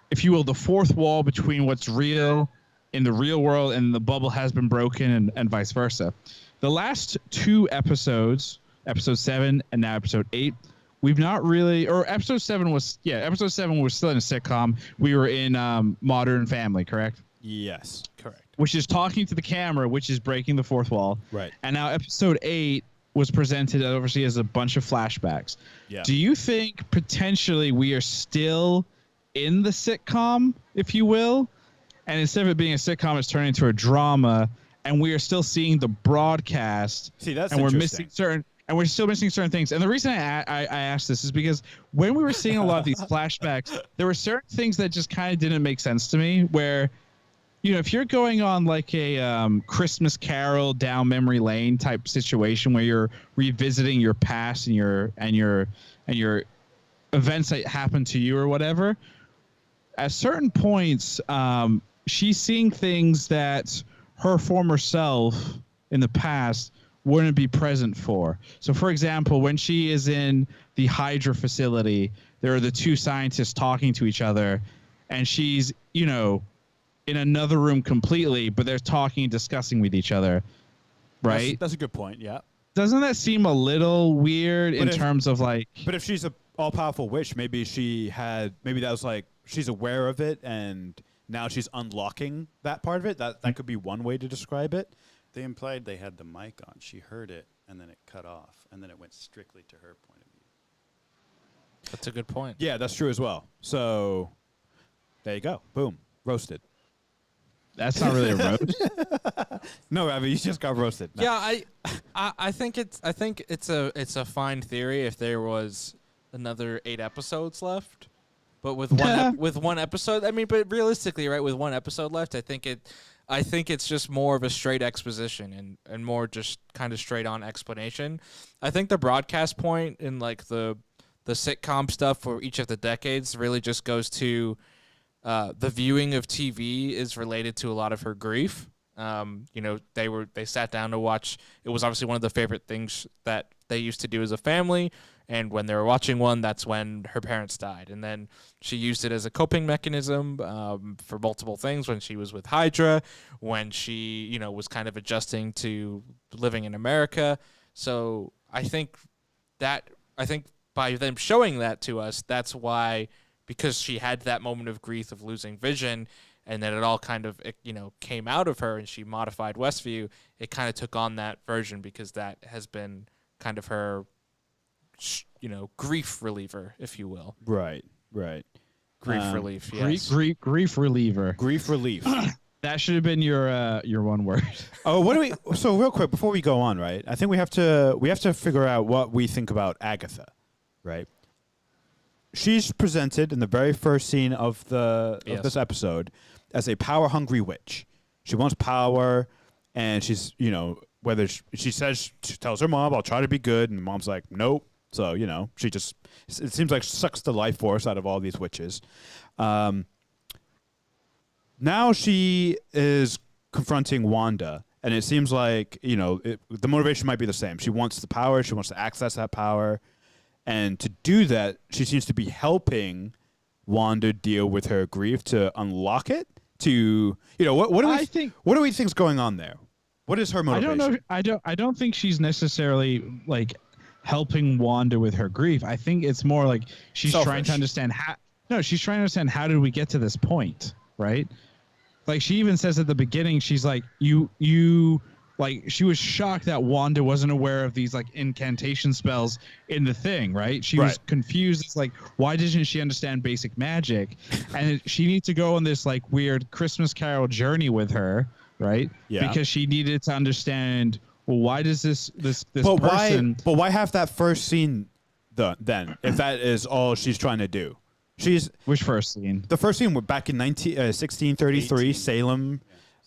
if you will, the fourth wall between what's real in the real world and the bubble has been broken, and vice versa. The last two episodes, episode 7 and now episode 8, we've not really, or episode 7 was still in a sitcom. We were in Modern Family, correct? Yes, correct. Which is talking to the camera, which is breaking the fourth wall. Right. And now episode 8 was presented obviously as a bunch of flashbacks. Yeah. Do you think potentially we are still in the sitcom, if you will, and instead of it being a sitcom, it's turning into a drama, and we are still seeing the broadcast? See, that's and interesting. we're still missing certain things. And the reason I asked this is because when we were seeing a lot of these flashbacks, there were certain things that just kind of didn't make sense to me. Where, if you're going on a Christmas Carol down memory lane type situation where you're revisiting your past and your events that happened to you or whatever, at certain points, she's seeing things that her former self in the past wouldn't be present for. So, for example, when she is in the Hydra facility, there are the two scientists talking to each other, and she's, in another room completely, but they're talking and discussing with each other, right? That's a good point, yeah. Doesn't that seem a little weird terms of But if she's a all-powerful witch, maybe that was she's aware of it, and now she's unlocking that part of it. That could be one way to describe it. They implied they had the mic on. She heard it, and then it cut off, and then it went strictly to her point of view. That's a good point. Yeah, that's true as well. So there you go. Boom. Roasted. That's not really a roast. No, Ravi, you just got roasted. No. Yeah, I think it's a fine theory if there was another 8 episodes left. But with one episode, but realistically, right, with one episode left, I think it's just more of a straight exposition and more just kind of straight on explanation. I think the broadcast point in the sitcom stuff for each of the decades really just goes to the viewing of TV is related to a lot of her grief. They sat down to watch. It was obviously one of the favorite things that they used to do as a family. And when they were watching one, that's when her parents died. And then she used it as a coping mechanism for multiple things when she was with Hydra, when she, was kind of adjusting to living in America. So I think by them showing that to us, that's why, because she had that moment of grief of losing Vision, and then it all kind of, came out of her and she modified Westview, it kind of took on that version because that has been kind of her, grief reliever, if you will. Right. Grief relief, yes. Grief reliever. Grief relief. That should have been your one word. Oh, so real quick, before we go on, right, I think we have to figure out what we think about Agatha, right? She's presented in the very first scene of this episode as a power-hungry witch. She wants power, and she's, whether she tells her mom, I'll try to be good, and the mom's like, nope. So, she just, it seems like sucks the life force out of all these witches. Now she is confronting Wanda, and it seems like, the motivation might be the same. She wants the power. She wants to access that power. And to do that, she seems to be helping Wanda deal with her grief to unlock it. What do we think's going on there? What is her motivation? I don't know. I don't think she's necessarily like helping Wanda with her grief. I think it's more like she's trying to understand how. No, she's trying to understand how did we get to this point, right? Like she even says at the beginning, she's like, like she was shocked that Wanda wasn't aware of these like incantation spells in the thing, right? She was confused. It's like, why doesn't she understand basic magic? And she needs to go on this like weird Christmas Carol journey with her, right? Yeah. Because she needed to understand, well, why does this but person? Why have that first scene then if that is all she's trying to do? Which first scene? The first scene back in 1633, 18. Salem.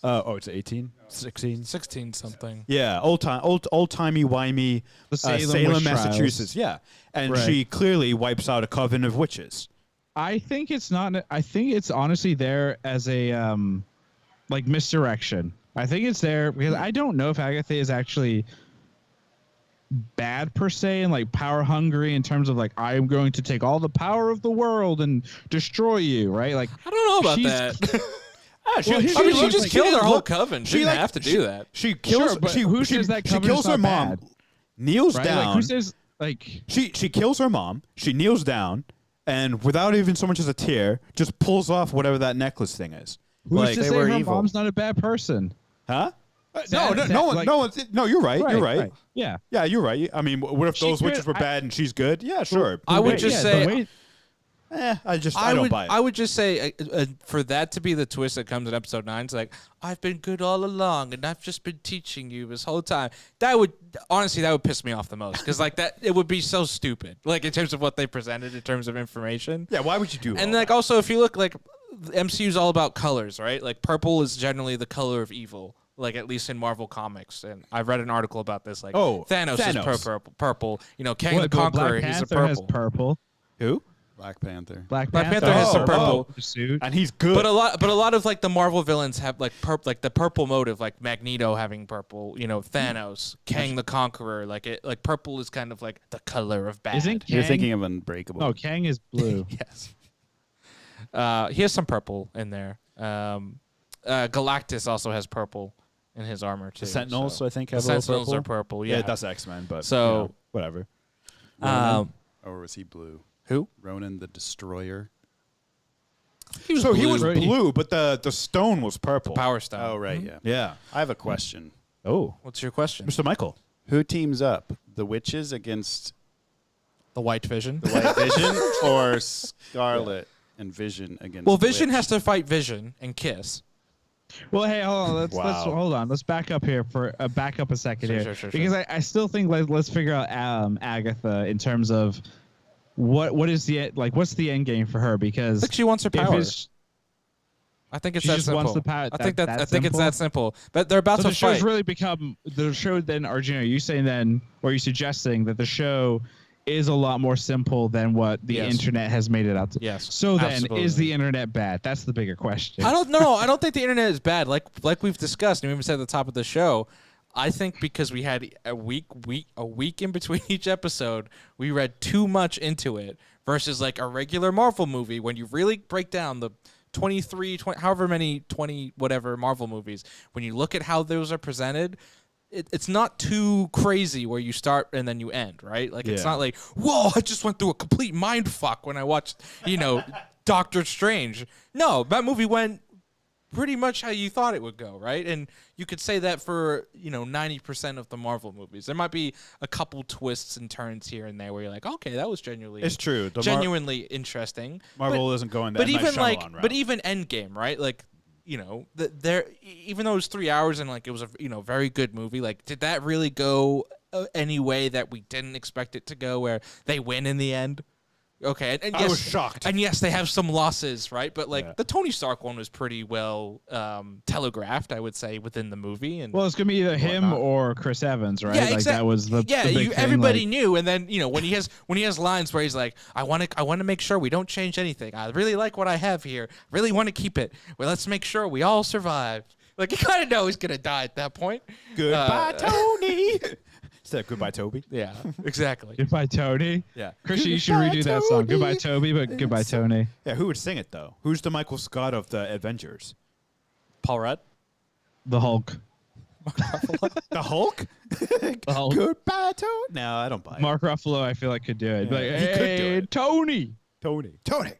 It's 18? 16? 16 something. Yeah, old-timey, wimey Salem, Massachusetts. Yeah, and she clearly wipes out a coven of witches. I think it's not. I think it's honestly there as a like misdirection. I think it's there because I don't know if Agatha is actually bad per se and like power hungry in terms of like I am going to take all the power of the world and destroy you, right? Like I don't know about that. She just killed her whole coven. She didn't have to do that. She kills. Who says that she kills her mom. Bad? Kneels Right? down. Like, who says like she kills her mom. She kneels down, and without even so much as a tear, just pulls off whatever that necklace thing is. who's to they say were her evil. mom's not a bad person? Huh? No, You're right. You're right. Yeah. Yeah, you're right. I mean, what if She those could- witches were bad and she's good? Yeah, sure. I would Wait, just yeah, say. the way- I don't buy it. I would just say for that to be the twist that comes in episode 9, it's like I've been good all along and I've just been teaching you this whole time. That would piss me off the most because like that it would be so stupid. Like in terms of what they presented in terms of information. Yeah, why would you do? And all like that? also if you look like the MCU is all about colors, right? Like purple is generally the color of evil. Like at least in Marvel Comics, and I've read an article about this. Like Thanos. Is purple. Kang the Conqueror, he's a purple. Has purple. Who? Black Panther. Black Panther has some purple. Suit. And he's good. But a lot of like the Marvel villains have like the purple motive, like Magneto having purple. Thanos, Kang the Conqueror. Like purple is kind of like the color of bad. Isn't You're Kang- thinking of Unbreakable. No, Kang is blue. Yes. He has some purple in there. Galactus also has purple in his armor too. The Sentinels, so. I think, The have a little Sentinels purple. are purple. Yeah, Yeah, that's X-Men, but So- whatever. Or was he blue? who? Ronan the Destroyer. He was So blue. he was blue, but the stone was purple. Power Stone. Oh, right, yeah. Yeah. I have a question. Oh, What's your question? Mr. Michael. Who teams up? The witches against The White Vision. the White Vision or Scarlet and Vision against Well, the Vision Witch? has to fight Vision and Kiss. Well, hey, hold on. Let's Wow. hold on. Let's back up here for back up a second here Sure. because I still think let's figure out Agatha in terms of what is the what's the end game for her I because think she wants her if power. it's- I think it's She that just simple. wants the power- I think that I think it's simple? that simple. But they're about so to the show's fight. really become the show. Then, Arjuna, are you saying then, or are you suggesting that the show is a lot more simple than what the Yes. internet has made it out to? Yes, So then, absolutely. is the internet bad? That's the bigger question. I don't know. I don't think the internet is bad. Like we've discussed, and we even said at the top of the show. I think because we had a week in between each episode, we read too much into it versus like a regular Marvel movie. When you really break down the 20, however many 20 whatever Marvel movies, when you look at how those are presented, it's not too crazy where you start and then you end, right? Like it's Yeah. not like, whoa, I just went through a complete mind fuck when I watched, Doctor Strange. No, that movie went pretty much how you thought it would go, right? And you could say that for, 90% of the Marvel movies. There might be a couple twists and turns here and there where you're like, okay, that was genuinely It's true. The genuinely interesting. Marvel isn't going that But nice even Shyamalan route. but even Endgame, right? Like, there even though it was 3 hours and like it was a very good movie, like did that really go any way that we didn't expect it to go where they win in the end? Okay, and I yes, was shocked. And yes, they have some losses, right? But like Yeah. the Tony Stark one was pretty well telegraphed, I would say, within the movie. And Well, it's gonna be either him whatnot. or Chris Evans, right? Yeah, like exactly. that was the yeah. the big thing, everybody like- knew, and then when he has lines where he's like, I want to make sure we don't change anything. I really like what I have here. Really want to keep it. Well, let's make sure we all survive. Like you kind of know he's gonna die at that point. Goodbye, Tony. Instead of goodbye, Toby. Yeah, exactly. Goodbye, Tony. Yeah. Christian, you should Goodbye, redo that song. Tony. Goodbye, Toby, but goodbye, Tony. Yeah, who would sing it though? Who's the Michael Scott of the Avengers? Paul Rudd. The Hulk. The Hulk? The Hulk. Goodbye, Tony. No, I don't buy it. Mark Ruffalo, I feel like could do it. Yeah, Like, he could do hey, it. Tony. Tony. Tony.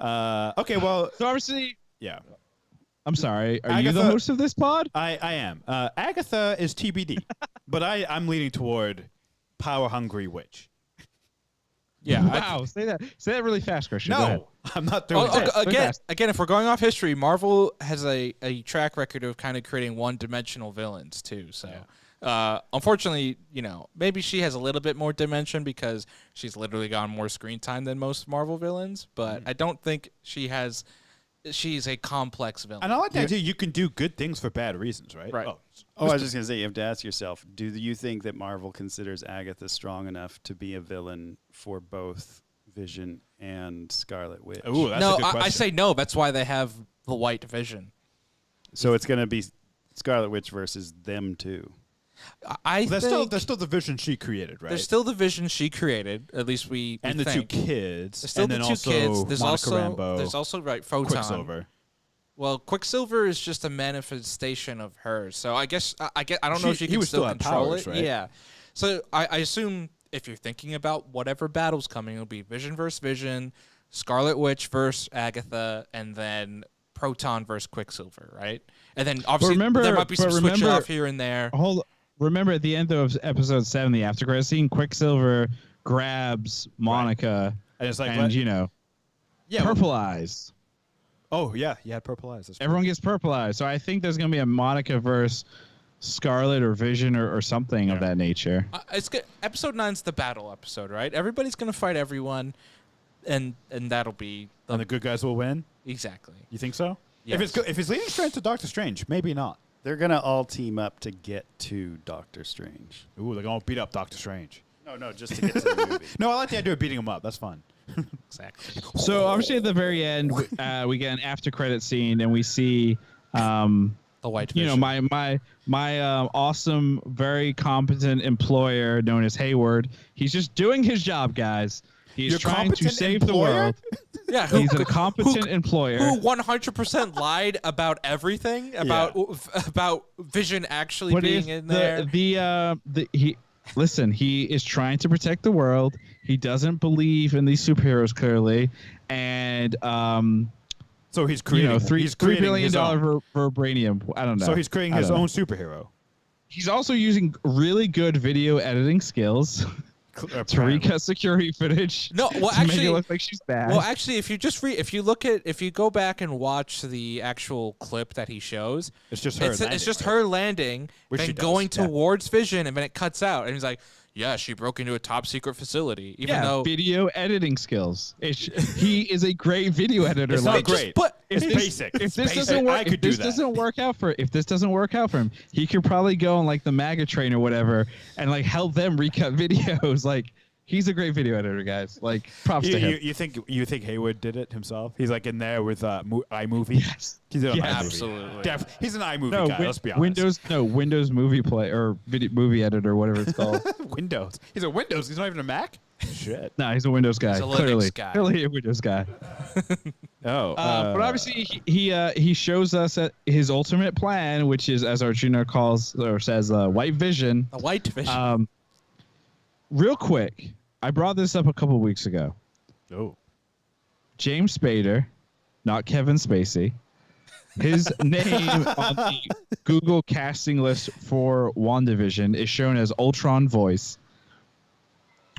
Okay, well, So obviously, yeah. I'm sorry. Are you the Agatha- host of this pod? I am. Agatha is TBD, but I'm leaning toward power hungry witch. Yeah. Wow. Say that really fast, Christian. Go ahead. No, I'm not doing that. Again, if we're going off history, Marvel has a track record of kind of creating one-dimensional villains too. So, unfortunately, maybe she has a little bit more dimension because she's literally gotten more screen time than most Marvel villains. But I don't think she's a complex villain. And I like the idea you can do good things for bad reasons, right? Right. I was just going to say, you have to ask yourself, do you think that Marvel considers Agatha strong enough to be a villain for both Vision and Scarlet Witch? Ooh, that's a good question. I say no. That's why they have the White Vision. So it's going to be Scarlet Witch versus them two. I There's think still the vision she created, right? there's still the Vision she created. At least we and the think. two kids. There's still and the then two also kids. There's Monica also Rambeau, there's also Photon. Quicksilver. Well, Quicksilver is just a manifestation of her. So I guess I don't know if she he can would still still have control powers, it. right? Yeah. So I assume if you're thinking about whatever battle's coming, it'll be Vision versus Vision, Scarlet Witch versus Agatha, and then Proton versus Quicksilver, right? And then obviously there might be some switch off here and there. Remember at the end of episode 7, the after credit scene, Quicksilver grabs Monica And it's like, and yeah, purple eyes. Oh yeah, he had purple eyes. That's Everyone gets purple eyes. So I think there's gonna be a Monica versus Scarlet or Vision or something of that nature. It's good. Episode 9's the battle episode, right? Everybody's gonna fight everyone, and that'll be and the good guys will win. exactly. You think so? Yes. If it's leading straight to Doctor Strange, maybe not. They're going to all team up to get to Doctor Strange. Ooh, they're gonna beat up Doctor Strange. No, just to get to the movie. No, I like the idea of beating him up. That's fun. Exactly. So obviously at the very end, we get an after credit scene and we see, The White Vision. my awesome, very competent employer known as Hayward. He's just doing his job, guys. He's Your trying to competent save the employer? world. Yeah, He's a competent employer. who 100% lied about everything about Vision actually What being is in there. He is trying to protect the world. He doesn't believe in these superheroes clearly, and So he's creating. $3 billion vibranium. I don't know. So he's creating I his don't know. own superhero. He's also using really good video editing skills to recut security footage. No, well, to make actually- it look like she's bad. Well, actually, if you go back and watch the actual clip that he shows, It's just her. it's just her landing, Which then she does, going yeah. towards Vision, and then it cuts out, and he's like, "Yeah, she broke into a top secret facility." Even though video editing skills. He is a great video editor. It's not great. If It's this, basic. If It's this basic. doesn't work, I could if do this that. doesn't work out for him, he could probably go on like the MAGA train or whatever and like help them recut videos. Like he's a great video editor, guys. Like props to him. You think Hayward did it himself? He's like in there with iMovie. Yes. He's in Yes. iMovie. Absolutely. He's an iMovie guy. Let's be honest. Windows movie play or movie editor, whatever it's called. Windows. He's a Windows. He's not even a Mac. Shit. No, he's a Windows guy. He's a Linux clearly, guy. clearly a Windows guy. Oh. But obviously, he shows us his ultimate plan, which is, as Arjuna calls or says, White Vision. the White Vision. Real quick, I brought this up a couple weeks ago. Oh. James Spader, not Kevin Spacey. His name on the Google casting list for WandaVision is shown as Ultron Voice.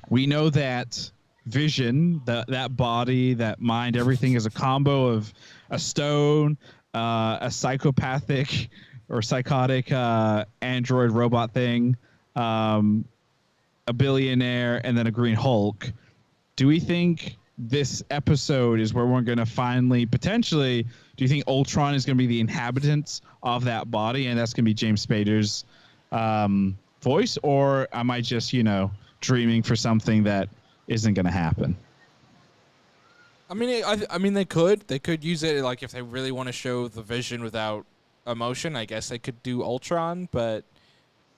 We know that Vision, that body, that mind, everything is a combo of a stone, a psychopathic or psychotic android robot thing, a a billionaire, and then a Green Hulk. Do we think this episode is where we're going to finally, potentially, do you think Ultron is going to be the inhabitants of that body, and that's going to be James Spader's voice, or am I just, dreaming for something that isn't going to happen? I mean, they could use it like if they really want to show the Vision without emotion. I guess they could do Ultron, but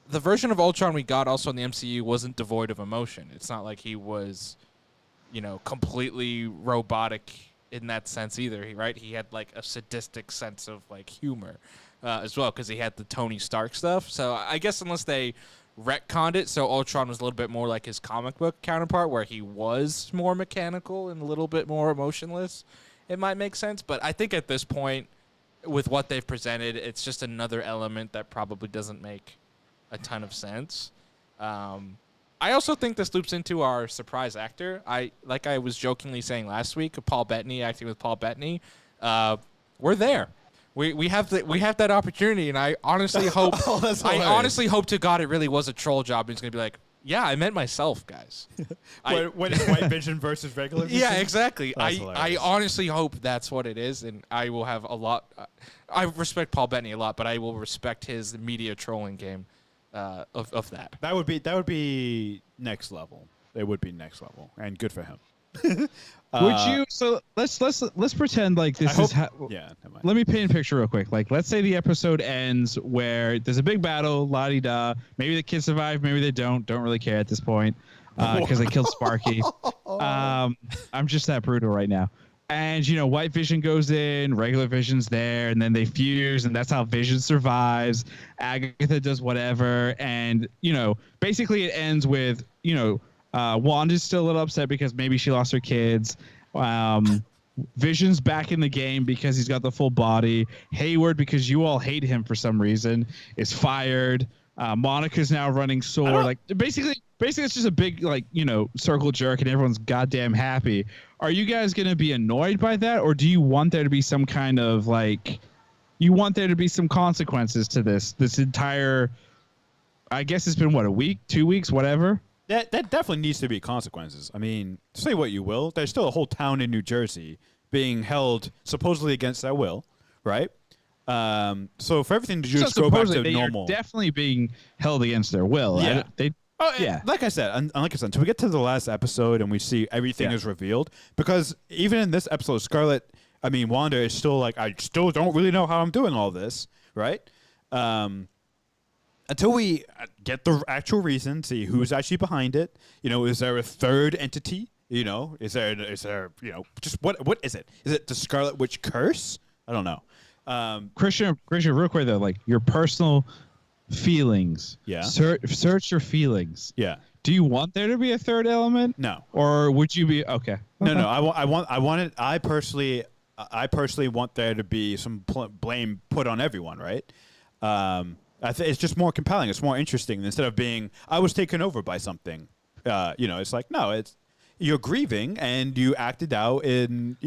the version of Ultron we got also in the MCU wasn't devoid of emotion. It's not like he was, completely robotic in that sense either. He had like a sadistic sense of like humor as well, because he had the Tony Stark stuff. So I guess unless they retconned it so Ultron was a little bit more like his comic book counterpart, where he was more mechanical and a little bit more emotionless, it might make sense. But I think at this point, with what they've presented, it's just another element that probably doesn't make a ton of sense. I also think this loops into our surprise actor. Like I was jokingly saying last week, Paul Bettany acting with Paul Bettany. We're there. We have that opportunity, and I honestly hope to God it really was a troll job. And he's gonna be like, yeah, I meant myself, guys. What is White Vision versus regular Vision? Yeah, exactly. That's I honestly hope that's what it is, and I will have a lot. I respect Paul Bettany a lot, but I will respect his media trolling game of that. That would be next level. It would be next level, and good for him. Would you? So let's pretend like this is. Yeah. Never mind. Let me paint a picture real quick. Like, let's say the episode ends where there's a big battle, la-di-da. Maybe the kids survive, maybe they don't. Don't really care at this point because they killed Sparky. I'm just that brutal right now. And White Vision goes in, regular Vision's there, and then they fuse, and that's how Vision survives. Agatha does whatever, and basically it ends with Wanda's still a little upset because maybe she lost her kids. Vision's back in the game because he's got the full body. Hayward, because you all hate him for some reason, is fired. Monica's now running S.W.O.R.D. Like basically it's just a big circle jerk, and everyone's goddamn happy. Are you guys gonna be annoyed by that, or do you want there to be some kind of you want there to be some consequences to this entire? I guess it's been a week, 2 weeks, whatever. That definitely needs to be consequences. I mean, say what you will, there's still a whole town in New Jersey being held supposedly against their will, right? So for everything to just go back to normal, they are definitely being held against their will. Yeah. Yeah. Like I said, until we get to the last episode and we see everything is revealed, because even in this episode, Wanda is still like, I still don't really know how I'm doing all this, right? Until we get the actual reason, see who's actually behind it. Is there a third entity? Is there just what is it? Is it the Scarlet Witch curse? I don't know. Christian, real quick though, like your personal feelings. Yeah. Search your feelings. Yeah. Do you want there to be a third element? No. Or would you be okay? No. I personally want there to be some blame put on everyone, right? It's just more compelling. It's more interesting instead of being I was taken over by something. It's like no, it's you're grieving and you acted out in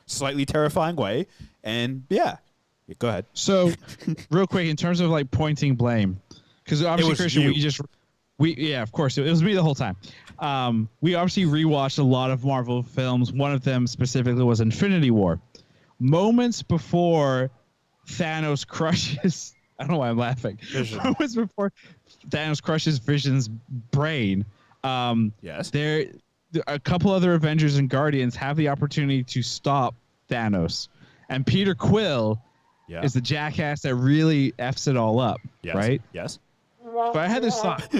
slightly terrifying way, and go ahead. So, real quick, in terms of pointing blame, because obviously Christian, of course it was me the whole time. We obviously rewatched a lot of Marvel films. One of them specifically was Infinity War. Moments before Thanos crushes. I don't know why I'm laughing. Moments before Thanos crushes Vision's brain. Yes. There, a couple other Avengers and Guardians have the opportunity to stop Thanos, and Peter Quill is the jackass that really f's it all up. Yes. Right? Yes. But I had this thought.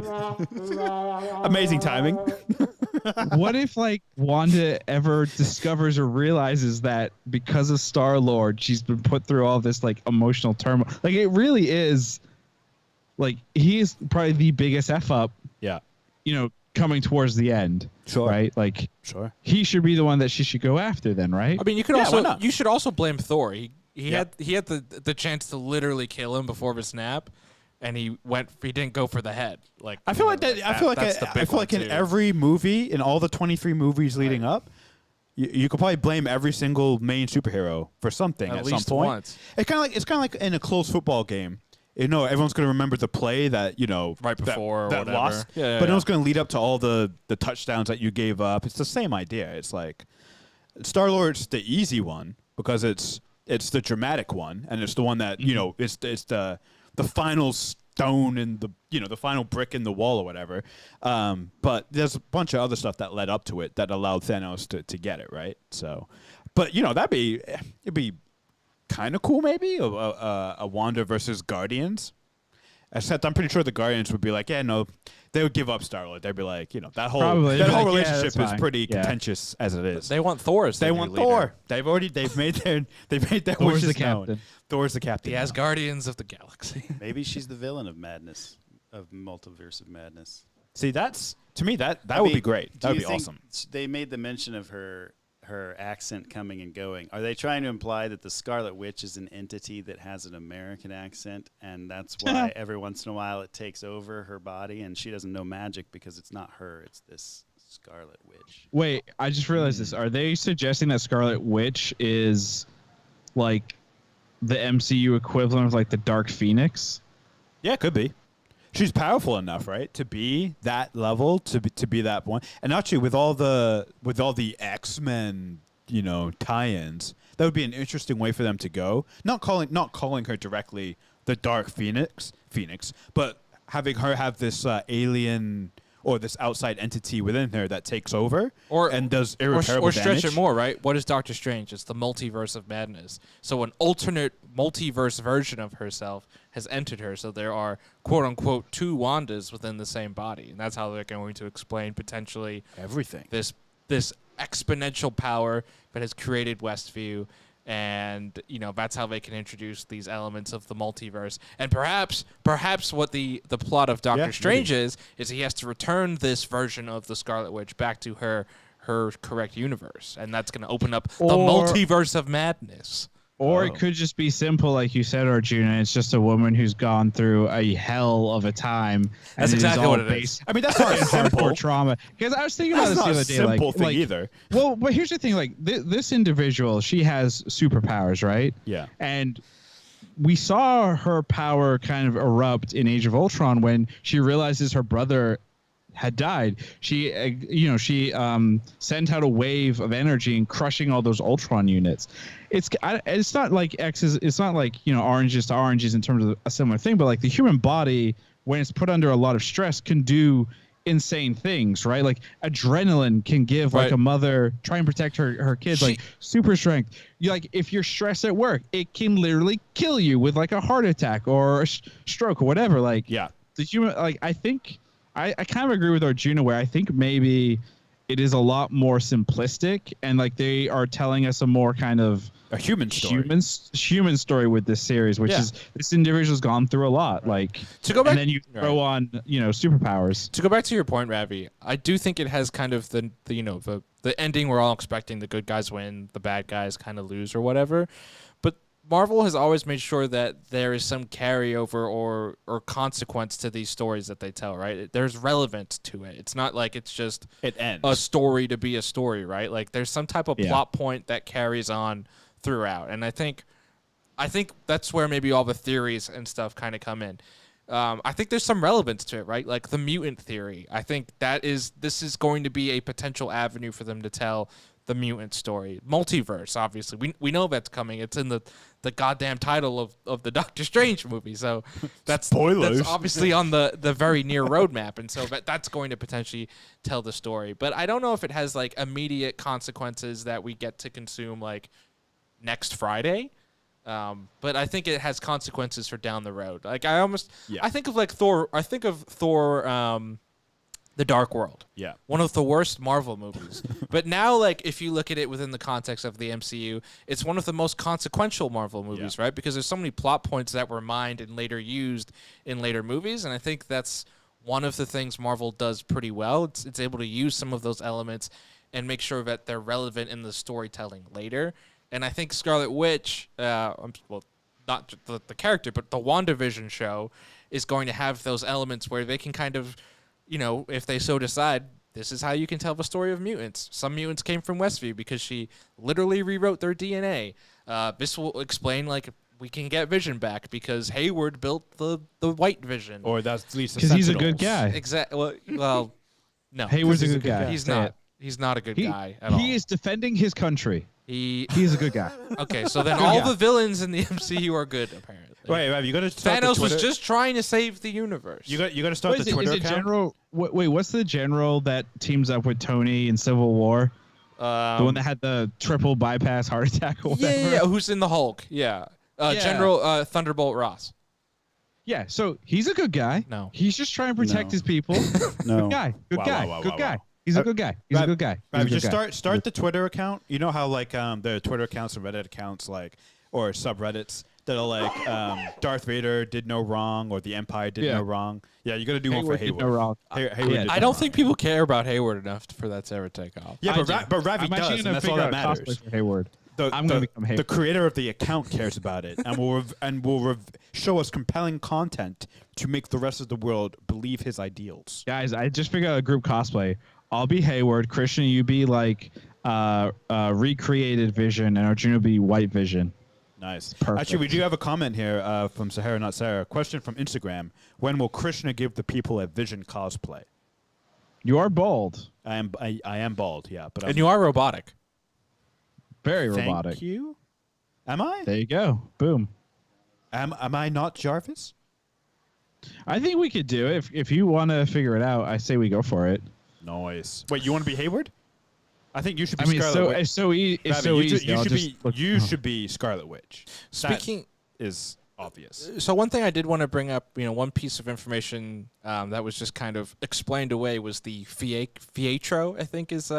Amazing timing. What if Wanda ever discovers or realizes that because of Star-Lord, she's been put through all this emotional turmoil? It really is he is probably the biggest F up. Yeah. Coming towards the end. Sure. Right? Sure. He should be the one that she should go after then, right? I mean, you should also blame Thor. He had the chance to literally kill him before his snap. And he didn't go for the head. I feel like in every movie, in all the 23 movies leading up, you could probably blame every single main superhero for something at some point. Once. It's kind of like in a close football game. everyone's going to remember the play that, Right before or that whatever. lost. Yeah, but yeah. it was going to lead up to all the touchdowns that you gave up. It's the same idea. It's like Star-Lord's the easy one because it's the dramatic one, and it's the one that, it's the final stone in the final brick in the wall or whatever. But there's a bunch of other stuff that led up to it that allowed Thanos to get it, right? So, but it'd be kind of cool maybe a Wanda versus Guardians. Except I'm pretty sure the Guardians would be like, yeah, no, they would give up Star-Lord. They'd be like, that whole Probably. They'd be like, yeah, relationship that's is fine. pretty Yeah. contentious as it is. They want Thor as They their new want leader. Thor. They've made their Thor's wishes the captain. known. Thor's the captain. The now. Asgardians of the galaxy. Maybe she's the villain of Madness, of Multiverse of Madness. See, to me that would be great. That would be think awesome. They made the mention of her accent coming and going. Are they trying to imply that the Scarlet Witch is an entity that has an American accent, and that's why every once in a while it takes over her body, and she doesn't know magic because it's not her, it's this Scarlet Witch. Wait, I just realized this. Are they suggesting that Scarlet Witch is like the MCU equivalent of like the Dark Phoenix? Yeah, it could be. She's powerful enough, right, to be that level, to be that one. And actually, with all the X-Men, tie-ins, that would be an interesting way for them to go. Not calling her directly the Dark Phoenix, but having her have this alien or this outside entity within her that takes over and does irreparable or stretch damage. it more, right? What is Doctor Strange? It's the multiverse of madness. So an alternate multiverse version of herself has entered her. So there are quote unquote two Wandas within the same body, and that's how they're going to explain potentially Everything. this exponential power that has created Westview. And that's how they can introduce these elements of the multiverse. And perhaps what the plot of Doctor Strange is he has to return this version of the Scarlet Witch back to her correct universe, and that's going to open up the multiverse of madness. Or it could just be simple, like you said, Arjuna. It's just a woman who's gone through a hell of a time. That's and exactly all what it based is. I mean, that's not simple. hardcore trauma. Because I was thinking about That's this not the a other day. simple like, thing like, either. Well, but here's the thing. Like this individual, she has superpowers, right? Yeah. And we saw her power kind of erupt in Age of Ultron when she realizes her brother had died. She sent out a wave of energy and crushing all those Ultron units. It's not like it's not like oranges to oranges in terms of a similar thing, but like the human body, when it's put under a lot of stress, can do insane things, right? Like adrenaline can give like a mother try and protect her kids, like super strength. If you're stressed at work, it can literally kill you with like a heart attack or a stroke or whatever. Like the human, like I think I kind of agree with Arjuna where I think maybe it is a lot more simplistic, and like they are telling us a more kind of a human story. Human story with this series, which is this individual's gone through a lot. Like to go back, and then you throw on superpowers. To go back to your point, Ravi, I do think it has kind of the ending we're all expecting: the good guys win, the bad guys kind of lose or whatever. But Marvel has always made sure that there is some carryover or consequence to these stories that they tell, right? There's relevance to it. It's not like it's just it ends. A story to be a story, right? Like there's some type of plot point that carries on throughout. And I think that's where maybe all the theories and stuff kind of come in. I think there's some relevance to it, right? Like the mutant theory. I think this is going to be a potential avenue for them to tell the mutant story. Multiverse, obviously. We know that's coming. It's in the goddamn title of the Doctor Strange movie. So that's obviously on the very near roadmap. And so that's going to potentially tell the story. But I don't know if it has like immediate consequences that we get to consume like next Friday. But I think it has consequences for down the road. Like I think of like Thor. I think of Thor, The Dark World. Yeah. One of the worst Marvel movies. But now, like, if you look at it within the context of the MCU, it's one of the most consequential Marvel movies, right? Because there's so many plot points that were mined and later used in later movies. And I think that's one of the things Marvel does pretty well. It's able to use some of those elements and make sure that they're relevant in the storytelling later. And I think Scarlet Witch, not the character, but the WandaVision show is going to have those elements where they can kind of, if they so decide, this is how you can tell the story of mutants. Some mutants came from Westview because she literally rewrote their DNA. This will explain, like, we can get Vision back because Hayward built the white Vision. Or that's at least Because he's a good guy. Exactly. Well, no. Hayward's a good guy. He's Say not. it. He's not a good guy at all. He is defending his country. He's a good guy. Okay, so then all the villains in the MCU are good, apparently. Wait, Rav, you got to start the Thanos was Twitter- just trying to save the universe. You got to start the Twitter is it account. General? Wait, what's the general that teams up with Tony in Civil War? The one that had the triple bypass heart attack or whatever? yeah, who's in the Hulk? Yeah. General Thunderbolt Ross. Yeah, so he's a good guy. No. He's just trying to protect No. his people. No. Good guy. Good Wow, guy. wow, wow, good wow, guy. wow. He's a good guy. He's a good guy. He's a good Just guy. start the Twitter account. You know how like the Twitter accounts and Reddit accounts like or subreddits that are like Darth Vader did no wrong or the Empire did no wrong. Yeah, you got to do one for Hayward did Hayward. no wrong. Hayward Yeah. did I no don't wrong. think people care about Hayward enough for that to ever take off. Yeah, but Ravi I'm does, actually and gonna that's all figure that out matters. cosplay for Hayward. The, I'm gonna the- become Hayward. The creator of the account cares about it, and will show us compelling content to make the rest of the world believe his ideals. Guys, I just figured out a group cosplay. I'll be Hayward. Christian, you be like recreated Vision, and Arjuna be White Vision. Nice. Perfect. Actually, we do have a comment here from Sahara Not Sarah. Question from Instagram: when will Krishna give the people a Vision cosplay? You are bald. I am bald, yeah, but And you are robotic. Very Thank robotic. you. Am I? There you go. Boom. Am I not Jarvis? I think we could do it. If you want to figure it out, I say we go for it. Nice. Wait, you want to be Hayward? I think you should be I mean, Scarlet Witch. it's so easy. It's Ravi, so you, easy. you I'll should just be look- you should be Scarlet Witch. Speaking. That is obvious. So one thing I did want to bring up, one piece of information that was just kind of explained away was the Pietro, I think is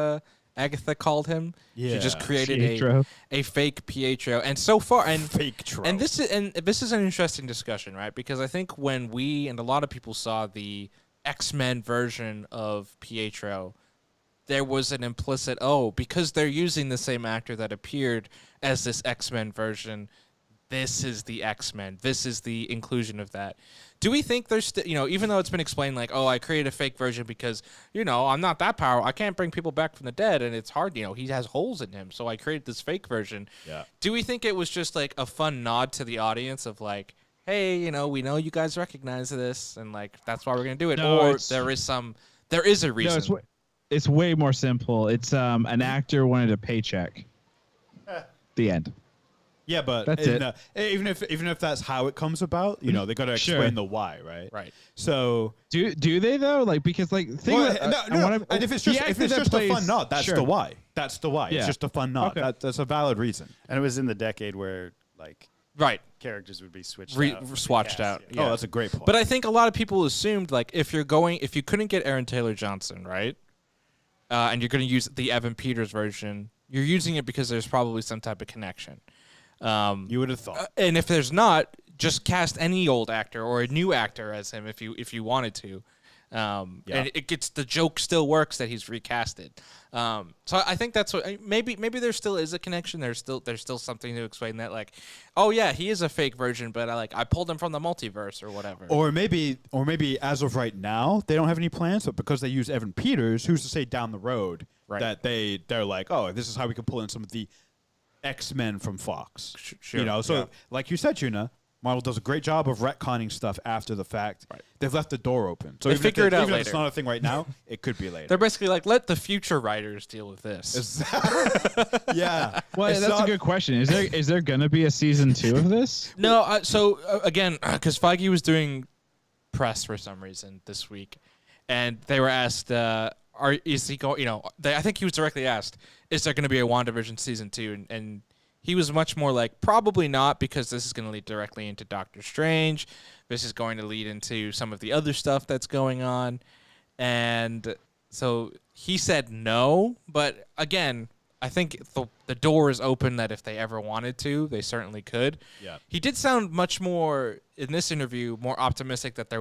Agatha called him. She just Yeah. created Pietro. a fake Pietro, and so far, and Fake trope. and this is an interesting discussion, right? Because I think when we and a lot of people saw the X-Men version of Pietro, there was an implicit, because they're using the same actor that appeared as this X-Men version, this is the X-Men. This is the inclusion of that. Do we think there's still, even though it's been explained like, I created a fake version because, I'm not that powerful. I can't bring people back from the dead, and it's hard, he has holes in him, so I created this fake version. Yeah. Do we think it was just like a fun nod to the audience of like, hey, we know you guys recognize this, and like that's why we're gonna do it, No, or it's- there is a reason? No, it's way more simple. It's an actor wanted a paycheck. The end. Yeah, but That's it. Even if that's how it comes about, they got to explain Sure. the why, right? Right. So Do they though? Like because like think well, about- no, I wanna- and if it's the just actor that a plays- fun nod, that's sure. the why. That's the why. Yeah. It's just a fun nod. Okay. That's a valid reason. And it was in the decade where like Right. characters would be switched Re- out. with the swatched cast. out. Yeah. Oh, that's a great point. But I think a lot of people assumed like if you couldn't get Aaron Taylor Johnson, right, and you're going to use the Evan Peters version, you're using it because there's probably some type of connection. you would have thought. And if there's not, just cast any old actor or a new actor as him if you wanted to. And the joke still works that he's recasted. So I think that's what maybe there still is a connection. There's still something to explain that like, oh yeah, he is a fake version, but I pulled him from the multiverse or whatever. Or maybe as of right now, they don't have any plans, but because they use Evan Peters, who's to say down the road Right. that they're like, oh, this is how we can pull in some of the X-Men from Fox. Sure. So like you said, Juna, Marvel does a great job of retconning stuff after the fact. Right. They've left the door open. So They even figure if it out even if it's later. not a thing right now, it could be later. They're basically like, let the future writers deal with this. Yeah. Well, It's that's not- a good question. Is there gonna be a season 2 of this? No, again, because Feige was doing press for some reason this week, and they were asked, is he going? I think he was directly asked, is there going to be a WandaVision season 2? And he was much more like, probably not, because this is going to lead directly into Doctor Strange. This is going to lead into some of the other stuff that's going on, and so he said no. But again, I think the door is open that if they ever wanted to, they certainly could. Yeah. He did sound much more, in this interview, more optimistic that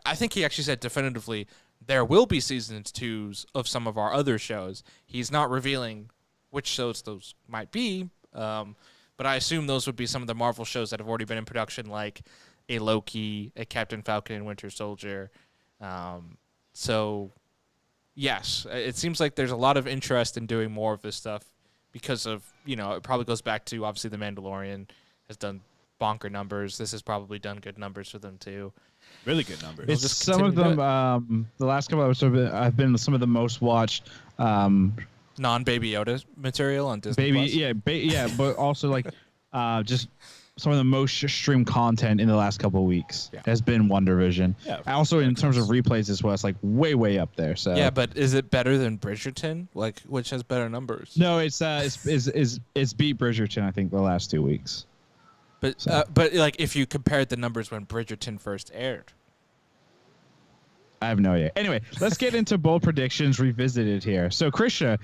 I think he actually said definitively, there will be seasons 2s of some of our other shows. He's not revealing which shows those might be, but I assume those would be some of the Marvel shows that have already been in production, like a Loki, a Captain Falcon and Winter Soldier. So, yes, it seems like there's a lot of interest in doing more of this stuff because of, it probably goes back to, obviously, The Mandalorian has done bonker numbers. This has probably done good numbers for them too. Really good numbers. We'll It's just some of continue them. The last couple episodes have been some of the most watched. Non-Baby Yoda material on Disney Plus. But also like just some of the most streamed content in the last couple of weeks has been WandaVision. Yeah, And also in terms of replays as well, it's like way up there. So Yeah, but is it better than Bridgerton? Like, which has better numbers? no, it's beat Bridgerton. I think the last 2 weeks. But like if you compared the numbers when Bridgerton first aired. I have no idea. Anyway, let's get into bold predictions revisited here. So Krisha,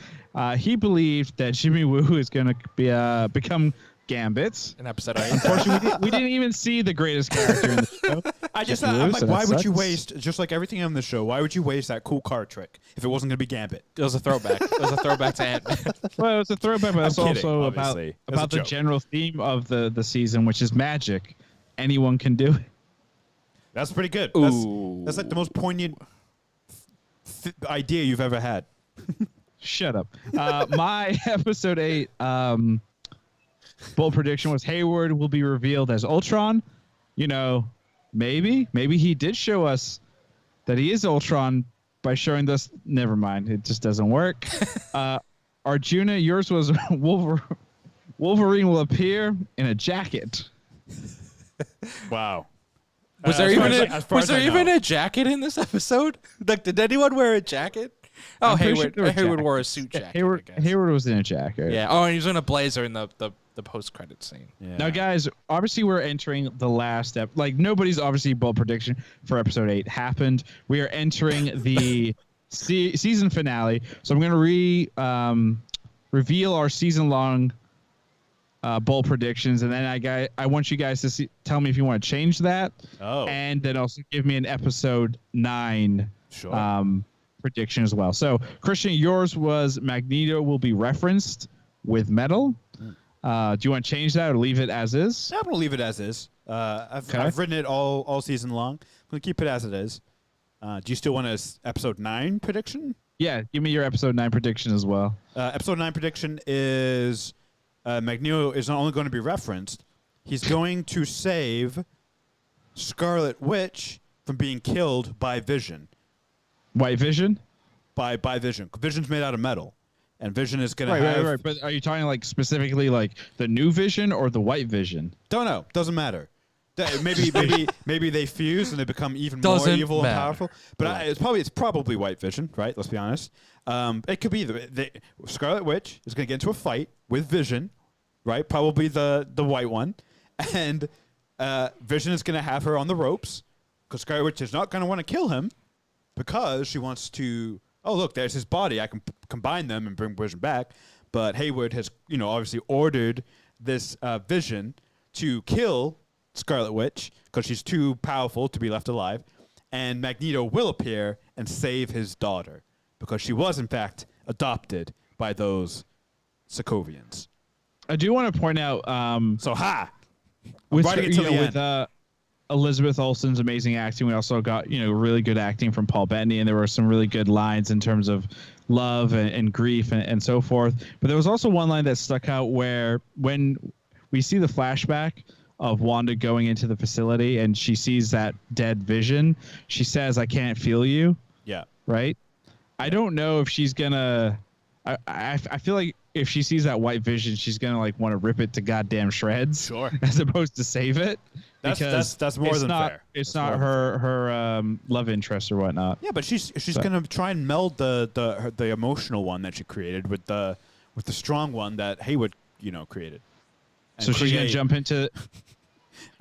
he believed that Jimmy Woo is going to be become Gambit. In episode 8. Unfortunately, we didn't even see the greatest character in the show. I'm like, so why that would you sucks. waste, just like everything on the show, why would you waste that cool card trick if it wasn't going to be Gambit? It was a throwback. It was a throwback to Ant-Man. Well, it's a throwback, but it's I'm also kidding, about obviously. It's a the joke. general theme of the season, which is magic. Anyone can do it. That's pretty good. Ooh. That's like the most poignant idea you've ever had. Shut up. My episode 8 bold prediction was Hayward will be revealed as Ultron. You know, maybe he did show us that he is Ultron by showing us. Never mind, it just doesn't work. Arjuna, yours was Wolverine will appear in a jacket. Wow. Was there as I even know. a jacket in this episode? Like, did anyone wear a jacket? Oh, I'm pretty sure Hayward. there were Hayward wore a jackets. suit jacket. I guess. Hayward was in a jacket. Yeah. Oh, and he was in a blazer in the post-credit scene. Yeah. Now, guys, obviously we're entering the last step. Like, nobody's obviously bold prediction for episode 8 happened. We are entering the season finale. So I'm going to reveal our season-long bold predictions, and then I want you guys to tell me if you want to change that. Oh. And then also give me an episode 9 Sure. prediction as well. So, Christian, yours was Magneto will be referenced with metal. Do you want to change that or leave it as is? I'm going to leave it as is. I've Okay. written it all season long. I'm going to keep it as it is. Do you still want a episode 9 prediction? Yeah, give me your episode 9 prediction as well. Episode 9 prediction is Magneto is not only going to be referenced, he's going to save Scarlet Witch from being killed by Vision. White Vision? By Vision. Vision's made out of metal. And Vision is going to have... Right. But are you talking like specifically like the new Vision or the White Vision? Don't know. Doesn't matter. Maybe they fuse and they become even more Doesn't evil matter. and powerful. But it's probably White Vision, right? Let's be honest. It could be the Scarlet Witch is going to get into a fight with Vision, right? Probably the white one, and Vision is going to have her on the ropes because Scarlet Witch is not going to want to kill him because she wants to. Oh, look, there's his body. I can combine them and bring Vision back. But Hayward has, obviously ordered this Vision to kill Scarlet Witch because she's too powerful to be left alive. And Magneto will appear and save his daughter because she was, in fact, adopted by those Sokovians. I do want to point out So, ha! with, writing it till the end. with Elizabeth Olsen's amazing acting, we also got really good acting from Paul Bettany, and there were some really good lines in terms of love and grief and so forth. But there was also one line that stuck out where when we see the flashback of Wanda going into the facility and she sees that dead Vision, she says, "I can't feel you." Yeah. Right? I don't know if she's gonna. I feel like if she sees that White Vision, she's gonna want to rip it to goddamn shreds, Sure. as opposed to save it. That's Because more it's than not, fair. It's That's not more than her love interest or whatnot. Yeah, but she's gonna try and meld the emotional one that she created with the strong one that Hayward created. And So she's gonna create- jump into.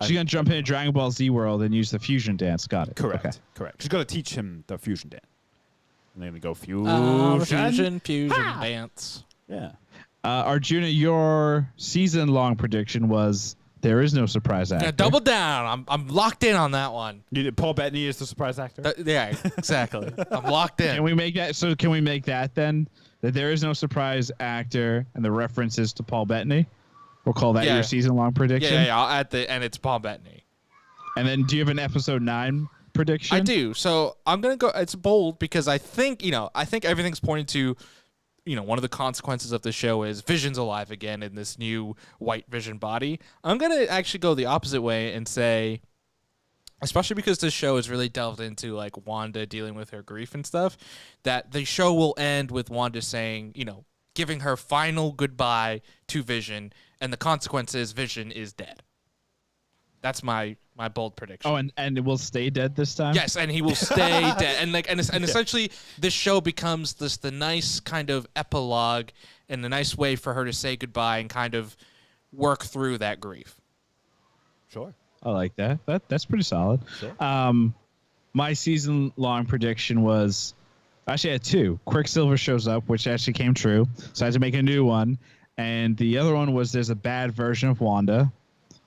She's gonna jump into Dragon Ball Z world and use the fusion dance. Got it. Correct. Okay. Correct. She's gonna teach him the fusion dance. And they're gonna go fusion. Fusion dance. Yeah. Arjuna, your season-long prediction was there is no surprise actor. Yeah, double down. I'm locked in on that one. Paul Bettany is the surprise actor. Yeah, exactly. I'm locked in. Can we make that? So can we make that then? That there is no surprise actor, and the reference is to Paul Bettany. We'll call that Yeah. your season-long prediction. Yeah. At the end, it's Paul Bettany. And then, do you have an episode 9 prediction? I do. So I'm gonna go. It's bold because I think everything's pointing to one of the consequences of the show is Vision's alive again in this new white Vision body. I'm going to actually go the opposite way and say, especially because this show is really delved into like Wanda dealing with her grief and stuff, that the show will end with Wanda saying, giving her final goodbye to Vision, and the consequence is Vision is dead. That's my bold prediction. Oh, and it will stay dead this time? Yes, and he will stay dead. And essentially this show becomes the nice kind of epilogue and the nice way for her to say goodbye and kind of work through that grief. Sure. I like that. That's pretty solid. Sure. My season-long prediction was... Actually, I had two. Quicksilver shows up, which actually came true, so I had to make a new one. And the other one was there's a bad version of Wanda.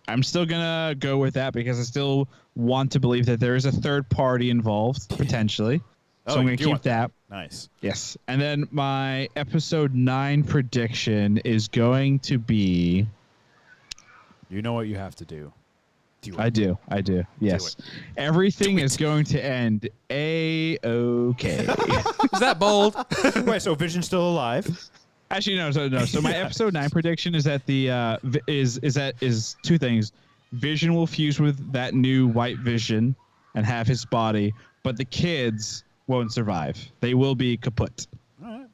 I'm still going to go with that because I still want to believe that there is a third party involved, potentially. So I'm going to keep that. Nice. Yes. And then my episode 9 prediction is going to be... You know what you have to do. I do. Yes. Everything is going to end A-okay. Is that bold? Wait, so Vision's still alive? Actually, no. So my episode 9 prediction is that is two things. Vision will fuse with that new white Vision and have his body, but the kids won't survive. They will be kaput. All right.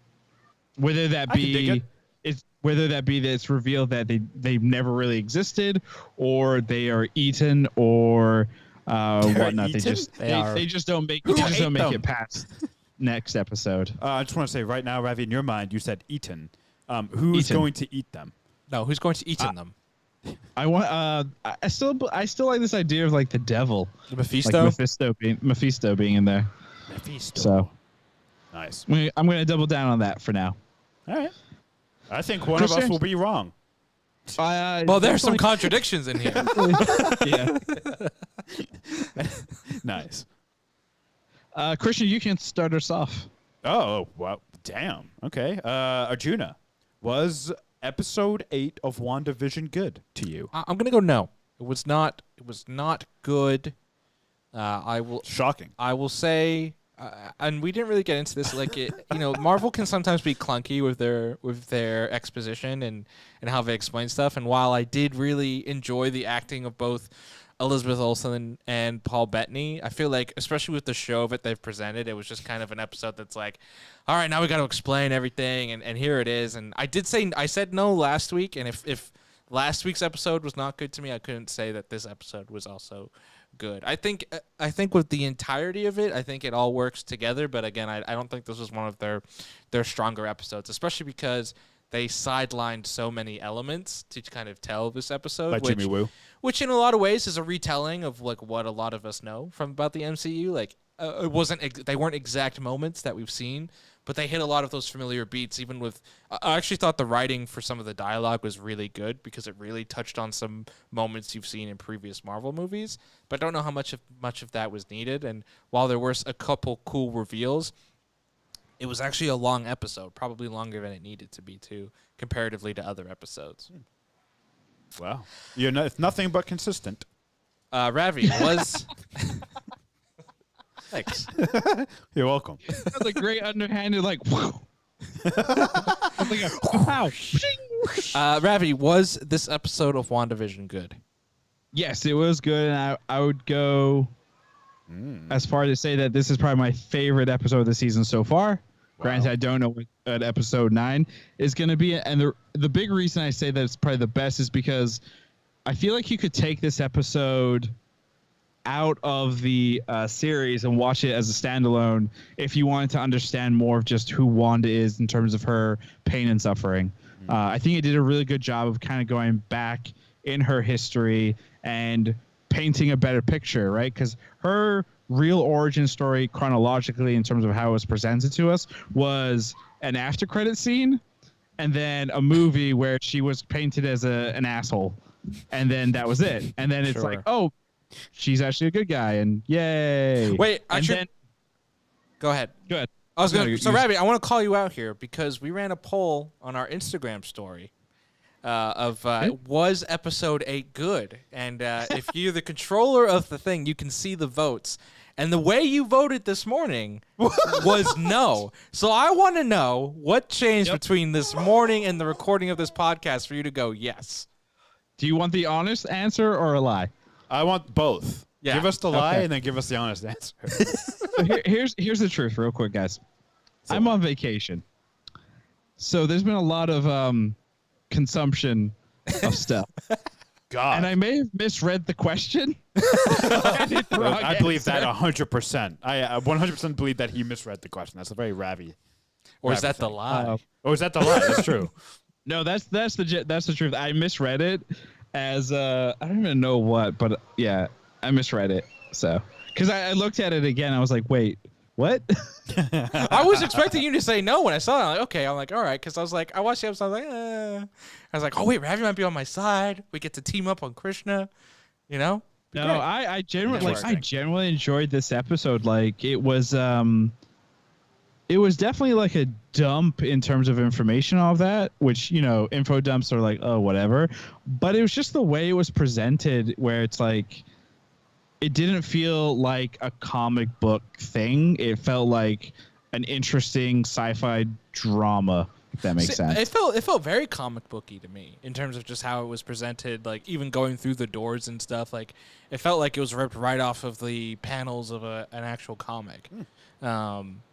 Whether that be that it's revealed that they never really existed, or they are eaten, or whatnot. Eaten? They just don't make it past next episode. I just want to say right now, Ravi, in your mind, you said eaten. Who's Eaten. going to eat them? No, who's going to eat in them? I want. I still like this idea of like the devil, Mephisto? like Mephisto being in there. Mephisto. So Nice. I'm going to double down on that for now. All right. I think one of us will be wrong. Well, there's some contradictions in here. Yeah. Nice. Christian, you can start us off. Oh, wow. Damn. Okay. Arjuna, was episode 8 of WandaVision good to you? I'm gonna go no. It was not. It was not good. Shocking. I will say, and we didn't really get into this. Like Marvel can sometimes be clunky with their exposition and how they explain stuff. And while I did really enjoy the acting of both Elizabeth Olsen and Paul Bettany, I feel like, especially with the show that they've presented, it was just kind of an episode that's like, all right, now we got to explain everything, and here it is. And I said no last week, and if last week's episode was not good to me, I couldn't say that this episode was also good. I think with the entirety of it, I think it all works together. But again, I don't think this was one of their stronger episodes, especially because they sidelined so many elements to kind of tell this episode. By Jimmy Woo. Which in a lot of ways is a retelling of like what a lot of us know about the MCU. Like they weren't exact moments that we've seen, but they hit a lot of those familiar beats. Even with, I actually thought the writing for some of the dialogue was really good because it really touched on some moments you've seen in previous Marvel movies. But I don't know how much of that was needed. And while there were a couple cool reveals, it was actually a long episode, probably longer than it needed to be too, comparatively to other episodes. Wow. It's nothing but consistent. Ravi was... Thanks. You're welcome. That's a great underhanded, like, wow. Like a, wow. Ravi, was this episode of WandaVision good? Yes, it was good, and I would go as far as to say that this is probably my favorite episode of the season so far. Wow. Granted, I don't know what episode 9 is going to be, and the big reason I say that it's probably the best is because I feel like you could take this episode out of the series and watch it as a standalone if you wanted to understand more of just who Wanda is in terms of her pain and suffering. I think it did a really good job of kind of going back in her history and painting a better picture, right? Because her real origin story chronologically in terms of how it was presented to us was an after credit scene and then a movie where she was painted as an asshole, and then that was it. And then it's like, oh, she's actually a good guy, and yay. Wait, go ahead. Good. So Ravi, I want to call you out here because we ran a poll on our Instagram story was episode 8 good? And if you're the controller of the thing, you can see the votes. And the way you voted this morning was no. So I want to know what changed between this morning and the recording of this podcast for you to go yes. Do you want the honest answer or a lie? I want both. Yeah. Give us the lie Okay. and then give us the honest answer. So here's the truth, real quick, guys. I'm on vacation, so there's been a lot of consumption of stuff, God. and I may have misread the question. I believe that 100%. I 100% believe that he misread the question. That's a very Ravi. Or is that the lie? Oh, is that the lie? That's true. No, that's the truth. I misread it as I don't even know what, but yeah, I misread it. So because I looked at it again, I was like, wait, what? I was expecting you to say no when I saw it. I'm like, okay. I'm like, all right. Because I was like, I watched the episode. I was like, I was like, oh, wait, Ravi might be on my side. We get to team up on Krishna, you know? Be No, great. I genuinely Interesting. I genuinely enjoyed this episode. Like it was definitely like a dump in terms of information, all of that, which, you know, info dumps are like, oh, whatever. But it was just the way it was presented where it's like, it didn't feel like a comic book thing. It felt like an interesting sci-fi drama, if that makes sense. It felt very comic booky to me in terms of just how it was presented, like even going through the doors and stuff. Like it felt like it was ripped right off of the panels of an actual comic,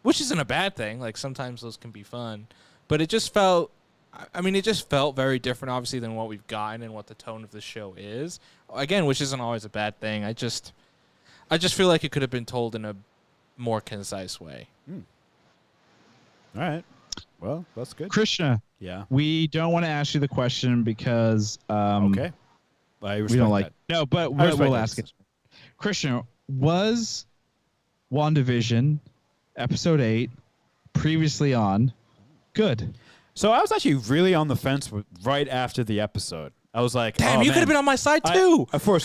which isn't a bad thing. Like sometimes those can be fun, but it just felt. I mean, it just felt very different, obviously, than what we've gotten and what the tone of the show is. Again, which isn't always a bad thing. I just feel like it could have been told in a more concise way. All right. Well, that's good. Krishna, Yeah. we don't want to ask you the question because Okay. I respect we don't like that. no, but I respect we'll that ask it. decision. Krishna, was WandaVision episode 8 previously on good? So I was actually really on the fence right after the episode. I was like, Damn, oh, you man. could have been on my side too. For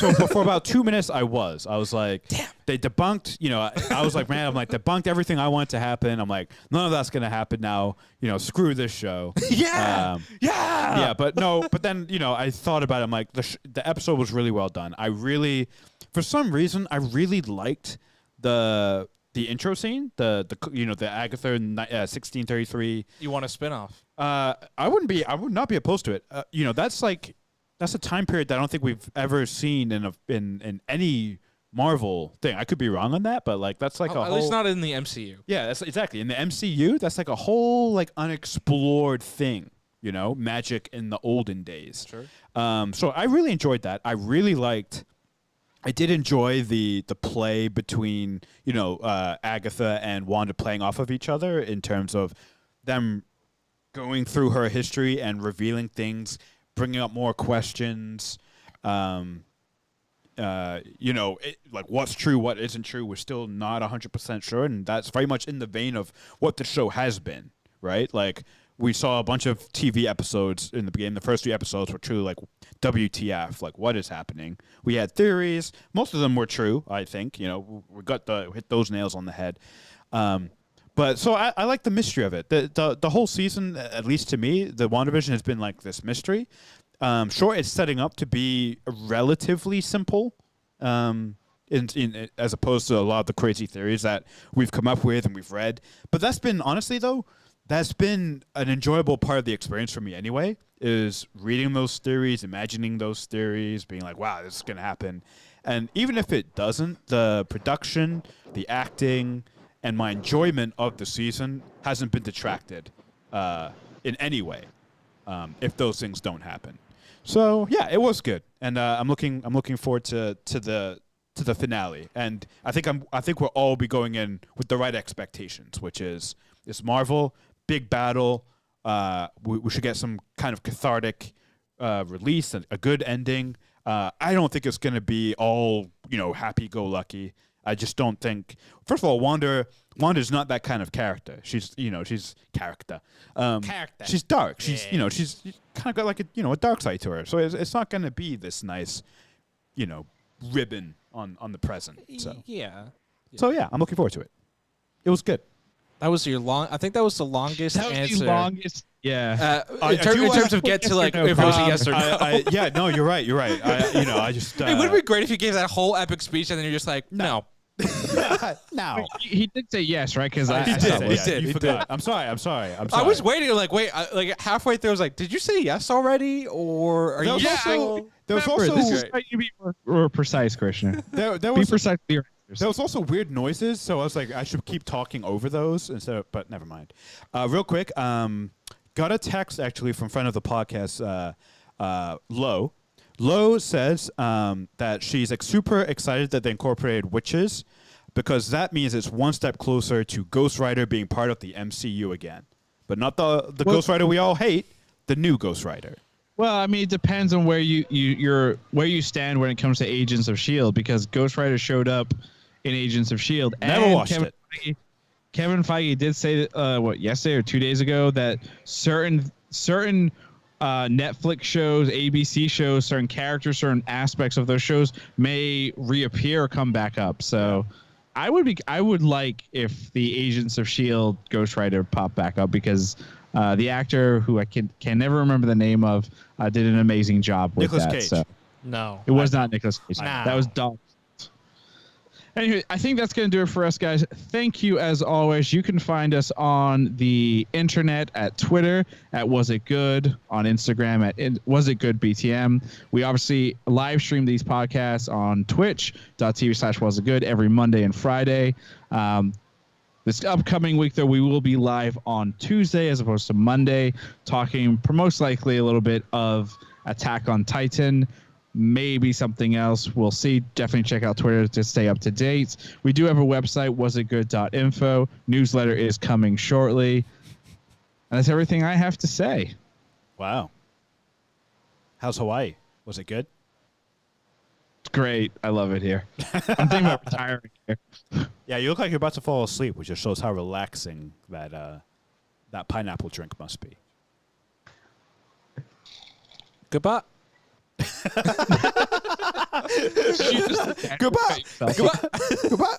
about 2 minutes, I was like, damn. They debunked, you know, I was like, man, I'm like, debunked everything I wanted to happen. I'm like, none of that's going to happen now. You know, screw this show. Yeah. Yeah, but then, you know, I thought about it. I'm like, the episode was really well done. For some reason, I really liked the intro scene, the Agatha 1633. You want a spinoff? I would not be opposed to it. You know, that's a time period that I don't think we've ever seen in any Marvel thing. I could be wrong on that, but like that's like At least not in the MCU. yeah, that's exactly in the MCU. That's like a whole like unexplored thing. You know, magic in the olden days. Sure. So I really enjoyed that. I did enjoy the play between, you know, Agatha and Wanda playing off of each other in terms of them going through her history and revealing things, bringing up more questions. You know, like what's true, what isn't true. We're still not 100% sure, and that's very much in the vein of what the show has been, right? Like we saw a bunch of TV episodes in the beginning. The first 3 episodes were true, like WTF, like what is happening? We had theories. Most of them were true, I think. You know, we hit those nails on the head. But so I like the mystery of it. The whole season, at least to me, the WandaVision has been like this mystery. Sure, it's setting up to be relatively simple, in as opposed to a lot of the crazy theories that we've come up with and we've read. But that's been, honestly though, that's been an enjoyable part of the experience for me anyway, is reading those theories, imagining those theories, being like, wow, this is going to happen. And even if it doesn't, the production, the acting, and my enjoyment of the season hasn't been detracted in any way if those things don't happen. So yeah, it was good, and I'm looking forward to the finale. And I think we'll all be going in with the right expectations, which is it's Marvel, big battle. We should get some kind of cathartic release, and a good ending. I don't think it's going to be all, you know, happy-go-lucky. I just don't think. First of all, Wanda's not that kind of character. She's character. Character. She's dark. She's she's kind of got like a dark side to her. So it's not going to be this nice, ribbon on the present. So Yeah. So yeah, I'm looking forward to it. It was good. That was your long. I think that was the longest That was answer. the longest. Yeah. In terms of get to like if it was a yes or no. Yeah, no, you're right. You're right. I just. It would have been great if you gave that whole epic speech and then you're just like, no. No. He did say yes, right? Because He did. did. You He forgot. I'm sorry. I was waiting, like, like halfway through, I was like, did you say yes already? Or are you There was Remember, also this is how you be more precise, Christian. there Be was precise with your answers. there was also weird noises, so I was like, I should keep talking over those instead of, but never mind. Real quick, got a text actually from friend of the podcast, Lo. Lo says that she's like super excited that they incorporated witches because that means it's one step closer to Ghost Rider being part of the MCU again, but not the Ghost Rider we all hate, the new Ghost Rider. Well, I mean, it depends on where you stand when it comes to Agents of Shield, because Ghost Rider showed up in Agents of Shield. Never and watched it. Kevin Feige did say yesterday or 2 days ago that certain Netflix shows, ABC shows, certain characters, certain aspects of those shows may reappear or come back up. So I would like if the Agents of Shield Ghost Rider popped back up, because the actor who I can never remember the name of did an amazing job with Nicolas that. Cage. So No. it was not Nicolas Cage. Nah. That was Dog. Anyway, I think that's going to do it for us, guys. Thank you, as always. You can find us on the internet at Twitter at Was It Good, on Instagram at Was It Good BTM. We obviously live stream these podcasts on twitch.tv/Was It Good every Monday and Friday. This upcoming week, though, we will be live on Tuesday as opposed to Monday, talking most likely a little bit of Attack on Titan. Maybe something else. We'll see. Definitely check out Twitter to stay up to date. We do have a website, wasitgood.info. Newsletter is coming shortly. And that's everything I have to say. Wow. How's Hawaii? Was it good? It's great. I love it here. I'm thinking about retiring here. Yeah, you look like you're about to fall asleep, which just shows how relaxing that pineapple drink must be. Goodbye. Goodbye. Goodbye.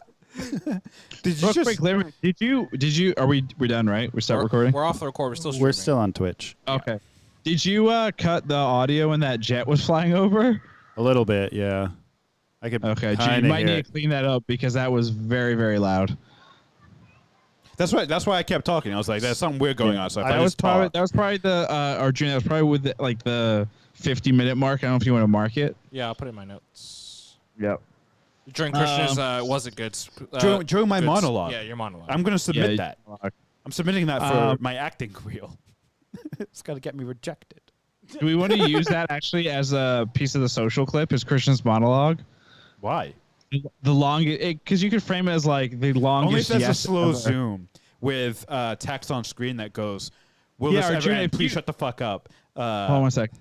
Did you Real just? quick, Larry, did you? We're done, right? We start recording. We're off the record. We're still streaming. We're still on Twitch. Okay. Did you cut the audio when that jet was flying over? A little bit, yeah. I could. Okay, you kinda might hear need it. to clean that up because that was very, very loud. That's why I kept talking. I was like, "There's something weird going on." So if I That was just talk, probably the Arjuna. That was probably with the 50-minute mark. I don't know if you want to mark it. Yeah, I'll put it in my notes. Yep. During Christian's was it good? during my good- monologue. Yeah, your monologue. I'm going to submit Yeah, that. I'm submitting that for my acting reel. It's got to get me rejected. Do we want to use that actually as a piece of the social clip? As Christian's monologue? Why? The longest, because you could frame it as like the longest. Only if there's yes a slow ever. zoom with text on screen that goes, "Will Yeah, this ever Arjuna, end? if Please you- shut the fuck up." Hold on 1 sec.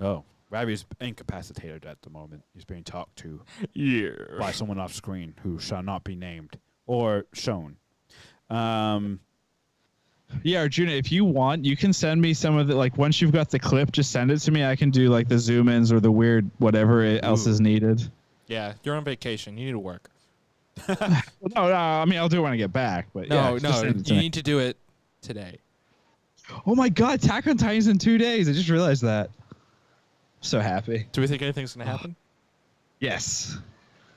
Oh, Ravi's incapacitated at the moment. He's being talked to yeah. by someone off screen who shall not be named or shown. Yeah, Arjuna, if you want, you can send me some of the, like, once you've got the clip, just send it to me. I can do like the zoom ins or the weird whatever else is needed. Yeah, you're on vacation. You need to work. No, I mean, I'll do it when I get back. But No, yeah, just send it to you me. need to do it today. Oh my God, Attack on Titan's in 2 days. I just realized that. So happy. Do we think anything's gonna happen? Yes.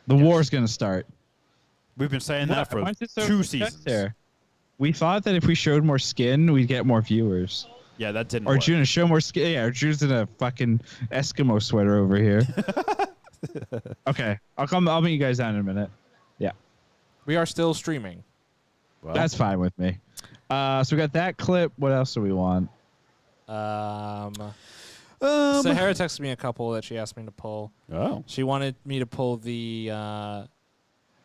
The war's going to start. We've been saying that for Why is it so 2 success seasons. there? We thought that if we showed more skin, we'd get more viewers. Yeah, that didn't work. Arjuna, show more skin. Yeah, Arjuna's in a fucking Eskimo sweater over here. Okay, I'll meet you guys down in a minute. Yeah, We are still streaming. Well, that's fine with me. So we got that clip. What else do we want? Sahara texted me a couple that she asked me to pull. oh. She wanted me to pull the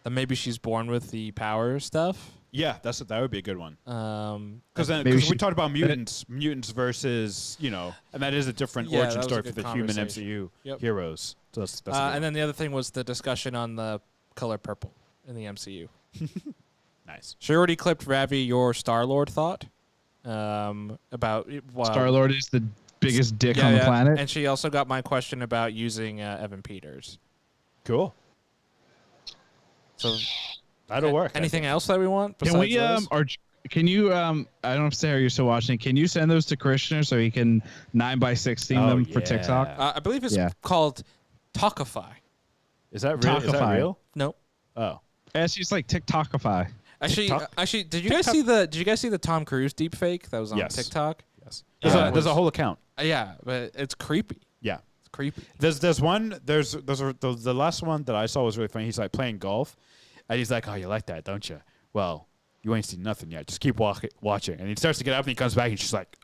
maybe she's born with the power stuff. Yeah, that would be a good one. Because Maybe we she- talked about mutants versus, and that is a different Yeah, origin that was a story for good the human conversation. MCU Yep. heroes. So that's a good And then the other thing was the discussion on the color purple in the MCU. one. Nice. She already clipped Ravi your Star-Lord thought about Star-Lord is the biggest dick Yeah, on the yeah. planet. And she also got my question about using Evan Peters. Cool. So That'll work. Anything else that we want? Can we besides those? or can you I don't know if Sarah, you're still watching. Can you send those to Krishna so he can 9x16 them for TikTok? I believe it's called Talkify. Is that real? Is that Talkify. real? Nope. Oh. It's just like TikTokify. Actually, did you guys see the Tom Cruise deep fake that was on Yes. TikTok? Yes. Yeah, There's a whole account. Yeah, but it's creepy. Yeah. It's creepy. There's one. The last one that I saw was really funny. He's like playing golf, and he's like, "Oh, you like that, don't you? Well, you ain't seen nothing yet. Just keep watching." And he starts to get up, and he comes back, and he's just like,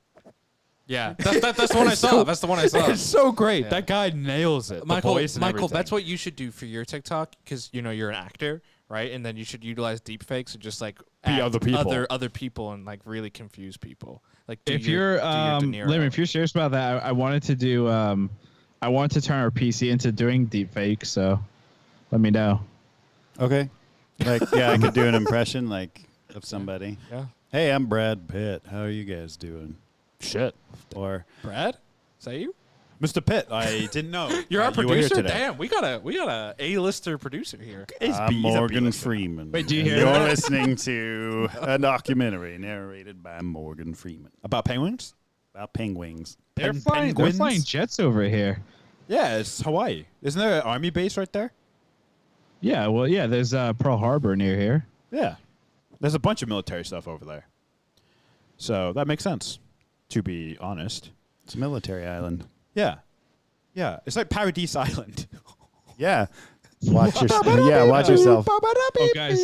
Yeah, that's the one I saw. That's the one I saw. "It's so great. Yeah. That guy nails it. Michael, the voice and Michael, everything." that's what you should do for your TikTok because you're an actor, right? And then you should utilize deepfakes and just like Be add other people. other people, and like really confuse people. Like If you're De Niro. Liam, if you're serious about that, I wanted to do I want to turn our PC into doing deepfakes, so let me know. Okay. Like, yeah, I could do an impression like of somebody. Yeah. Hey, I'm Brad Pitt. How are you guys doing? shit. Or Brad, is that you? Mr. Pitt, I didn't know. You're our you were here producer. today. Damn, we got a A-lister producer here. I'm Morgan Freeman. Wait, do you hear You're that? listening to a documentary narrated by Morgan Freeman About penguins? about penguins. They're Pen- flying penguins? jets over here. Yeah, it's Hawaii. Isn't there an army base right there? Yeah, well, yeah, there's Pearl Harbor near here. Yeah. There's a bunch of military stuff over there. So that makes sense, to be honest. It's a military island. Yeah. Yeah. It's like Paradise Island. Yeah. Watch yourself. Oh, guys,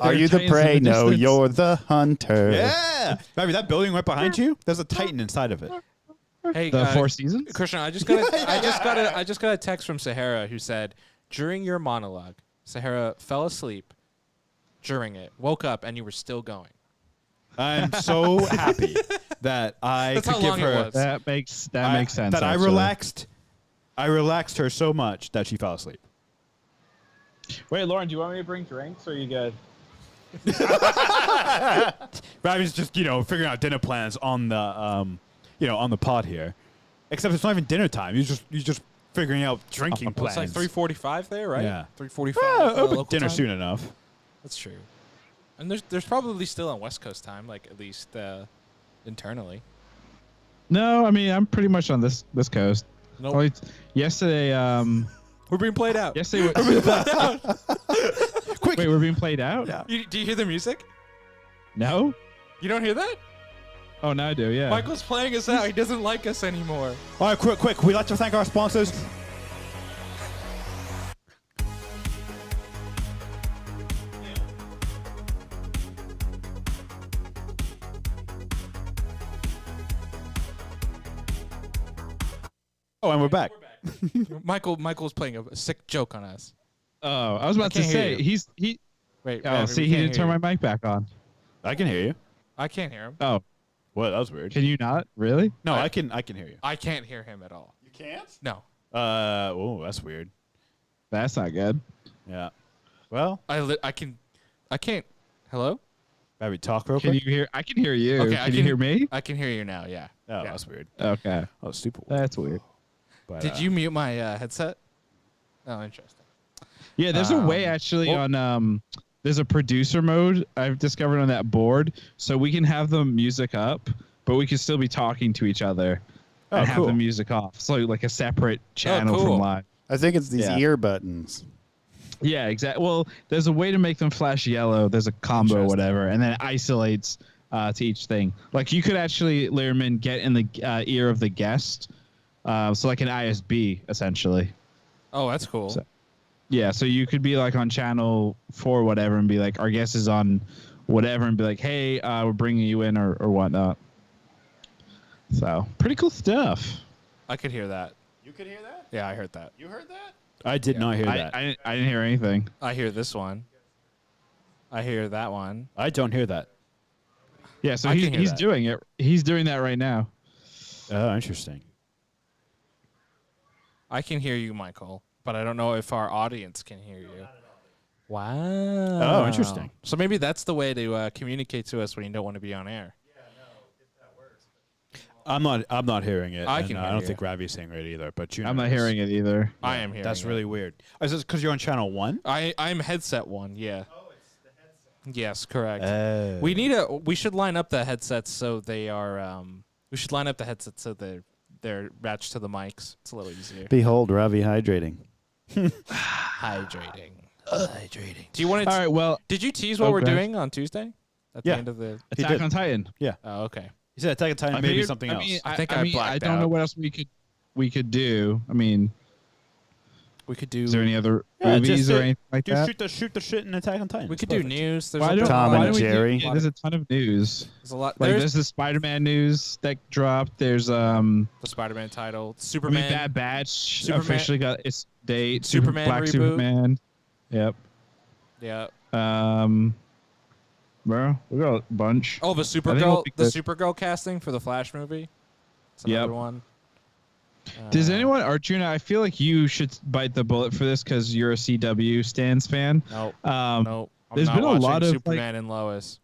Are you the Titans in prey? the No, distance. you're the hunter. Yeah. Maybe that building right behind you, there's a Titan inside of it. Hey, the Four Seasons. Christian, I just got a text from Sahara who said during your monologue, Sahara fell asleep during it, woke up, and you were still going. I'm so happy that I That's could how give long it her was. That makes sense. that actually. I relaxed her so much that she fell asleep. Wait, Lauren, do you want me to bring drinks or are you good? Ravi's just, figuring out dinner plans on the on the pod here. Except it's not even dinner time. You're just figuring out drinking Well, plans. it's like 3:45 there, right? Yeah. 3:45. Open local dinner time? soon enough. That's true. And there's probably still on West Coast time, like at least internally. No, I mean I'm pretty much on this coast. Nope. Only yesterday, We're being played out. yesterday. Quick. Wait, we're being played out? Yeah. Do you hear the music? No? You don't hear that? Oh, now I do. Yeah. Michael's playing us out. He doesn't like us anymore. All right, quick. We'd like to thank our sponsors. Oh, and we're back. Michael's playing a sick joke on us. Oh, I was about to can't hear say you. he. Wait. Oh, Ravi, see, we he can't didn't turn hear my mic back on. I can hear you. you. I can't hear him. Oh, What? That was weird. can you not? Really? No, I can hear you. I can't hear him at all. You can't? No. Oh, that's weird. That's not good. Yeah. Well, I can't. Hello? maybe talk real Can quick. you hear? I can hear you. Okay, Can you hear me? I can hear you now. Yeah. Oh, Yeah. that's weird. Okay, Oh, stupid. that's weird. But, Did you mute my headset? Oh, interesting. Yeah, there's a way actually on there's a producer mode I've discovered on that board, so we can have the music up, but we can still be talking to each other Oh, and have cool. the music off. So like a separate channel cool. from live. I think it's these Yeah. ear buttons. Yeah, exactly. Well, there's a way to make them flash yellow. There's a combo or Interesting. whatever, and then it isolates to each thing. Like you could actually, Learman, get in the ear of the guest, so like an ISB essentially. Oh, that's cool. So- Yeah, so you could be like on channel 4 whatever and be like, our guest is on whatever and be like, hey, we're bringing you in or whatnot. So pretty cool stuff. I could hear that. You could hear that? Yeah, I heard that. You heard that? I did not hear that. I didn't hear anything. I hear this one. I hear that one. I don't hear that. Yeah, so I can hear he's that. doing it. He's doing that right now. Oh, interesting. I can hear you, Michael, but I don't know if our audience can hear you. Wow. Oh, interesting. So maybe that's the way to communicate to us when you don't want to be on air. I'm not hearing it. I and, can I hear don't you. think Ravi's hearing it either. But Juno I'm not is. hearing it either. I am hearing That's it. really weird. Is this because you're on channel 1? I'm headset one, yeah. Yes, correct. We should line up the headsets so they are. We should line up the headsets so they're matched to the mics. It's a little easier. Behold, Ravi hydrating. Hydrating. Do you want to? All right. Well, Did you tease what we're go ahead. doing on Tuesday? At the Yeah. end of the. Attack did. on Titan. Oh, okay. You said Attack on Titan, maybe something else. I think I blacked I don't know out. what else we could do. I mean, We could do. is there any other Yeah, movies just or anything like that? shoot the shit in Attack on Titan. We It's could do perfect. news. There's Why a don't, Tom why and don't we do- Jerry. yeah, there's a ton of news. There's a lot. Like There's there's the Spider-Man news that dropped. There's the Spider-Man title. I mean, Superman. Bad Batch Superman- officially got its date. Superman Black reboot. Superman. Yep. Yeah. Bro, we got a bunch. Oh, the I think we'll Supergirl. pick The this. Supergirl casting for the Flash movie. It's another Yep. one. Does anyone, Arjuna? I feel like you should bite the bullet for this because you're a CW Stans fan. No. No. I'm there's not been a watching lot of, Superman and Lois.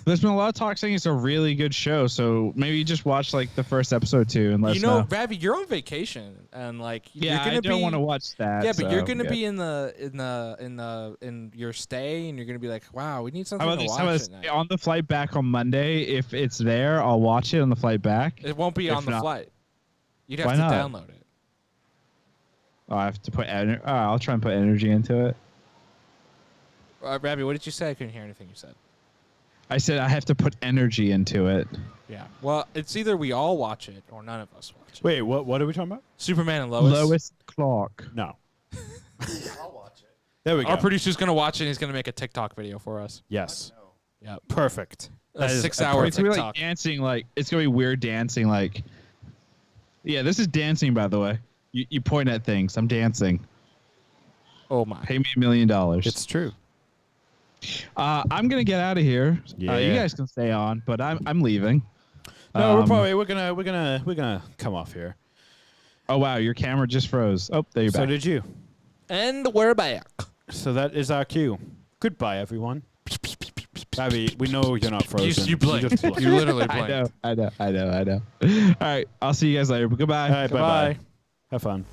There's been a lot of talk saying it's a really good show. So maybe you just watch like the first episode or two and let us know. Ravi, you're on vacation and like Yeah, you're gonna I don't be, want to watch that. Yeah, but you're so, gonna yeah. be in your stay, and you're gonna be like, wow, we need something How about to this? watch How about at this? night. On the flight back on Monday, if it's there, I'll watch it on the flight back. It won't be If on the not- flight. You'd have Why to not? download it. Oh, I have to put. I'll try and put energy into it. Ravi, what did you say? I couldn't hear anything you said. I said I have to put energy into it. Yeah. Well, it's either we all watch it or none of us watch it. Wait, what are we talking about? Superman and Lois. Lois Clark. No. I'll watch it. There we go. Our producer's gonna watch it. And he's gonna make a TikTok video for us. Yes. Yep. Perfect. A That is 6-hour It's gonna be TikTok. like dancing. Like it's gonna be weird dancing. Like, yeah, this is dancing. By the way, you point at things. I'm dancing. Oh my. Pay me $1 million. It's true. I'm gonna get out of here. Yeah. You guys can stay on, but I'm leaving. No, we're gonna come off here. Oh wow, your camera just froze. Oh, there you're So back. did you. And we're back. So that is our cue. Goodbye, everyone. Abby, we know you're not frozen. You blinked. just blinked. You literally I blinked. know. All right, I'll see you guys later. Goodbye. All right, Goodbye. bye-bye. Have fun.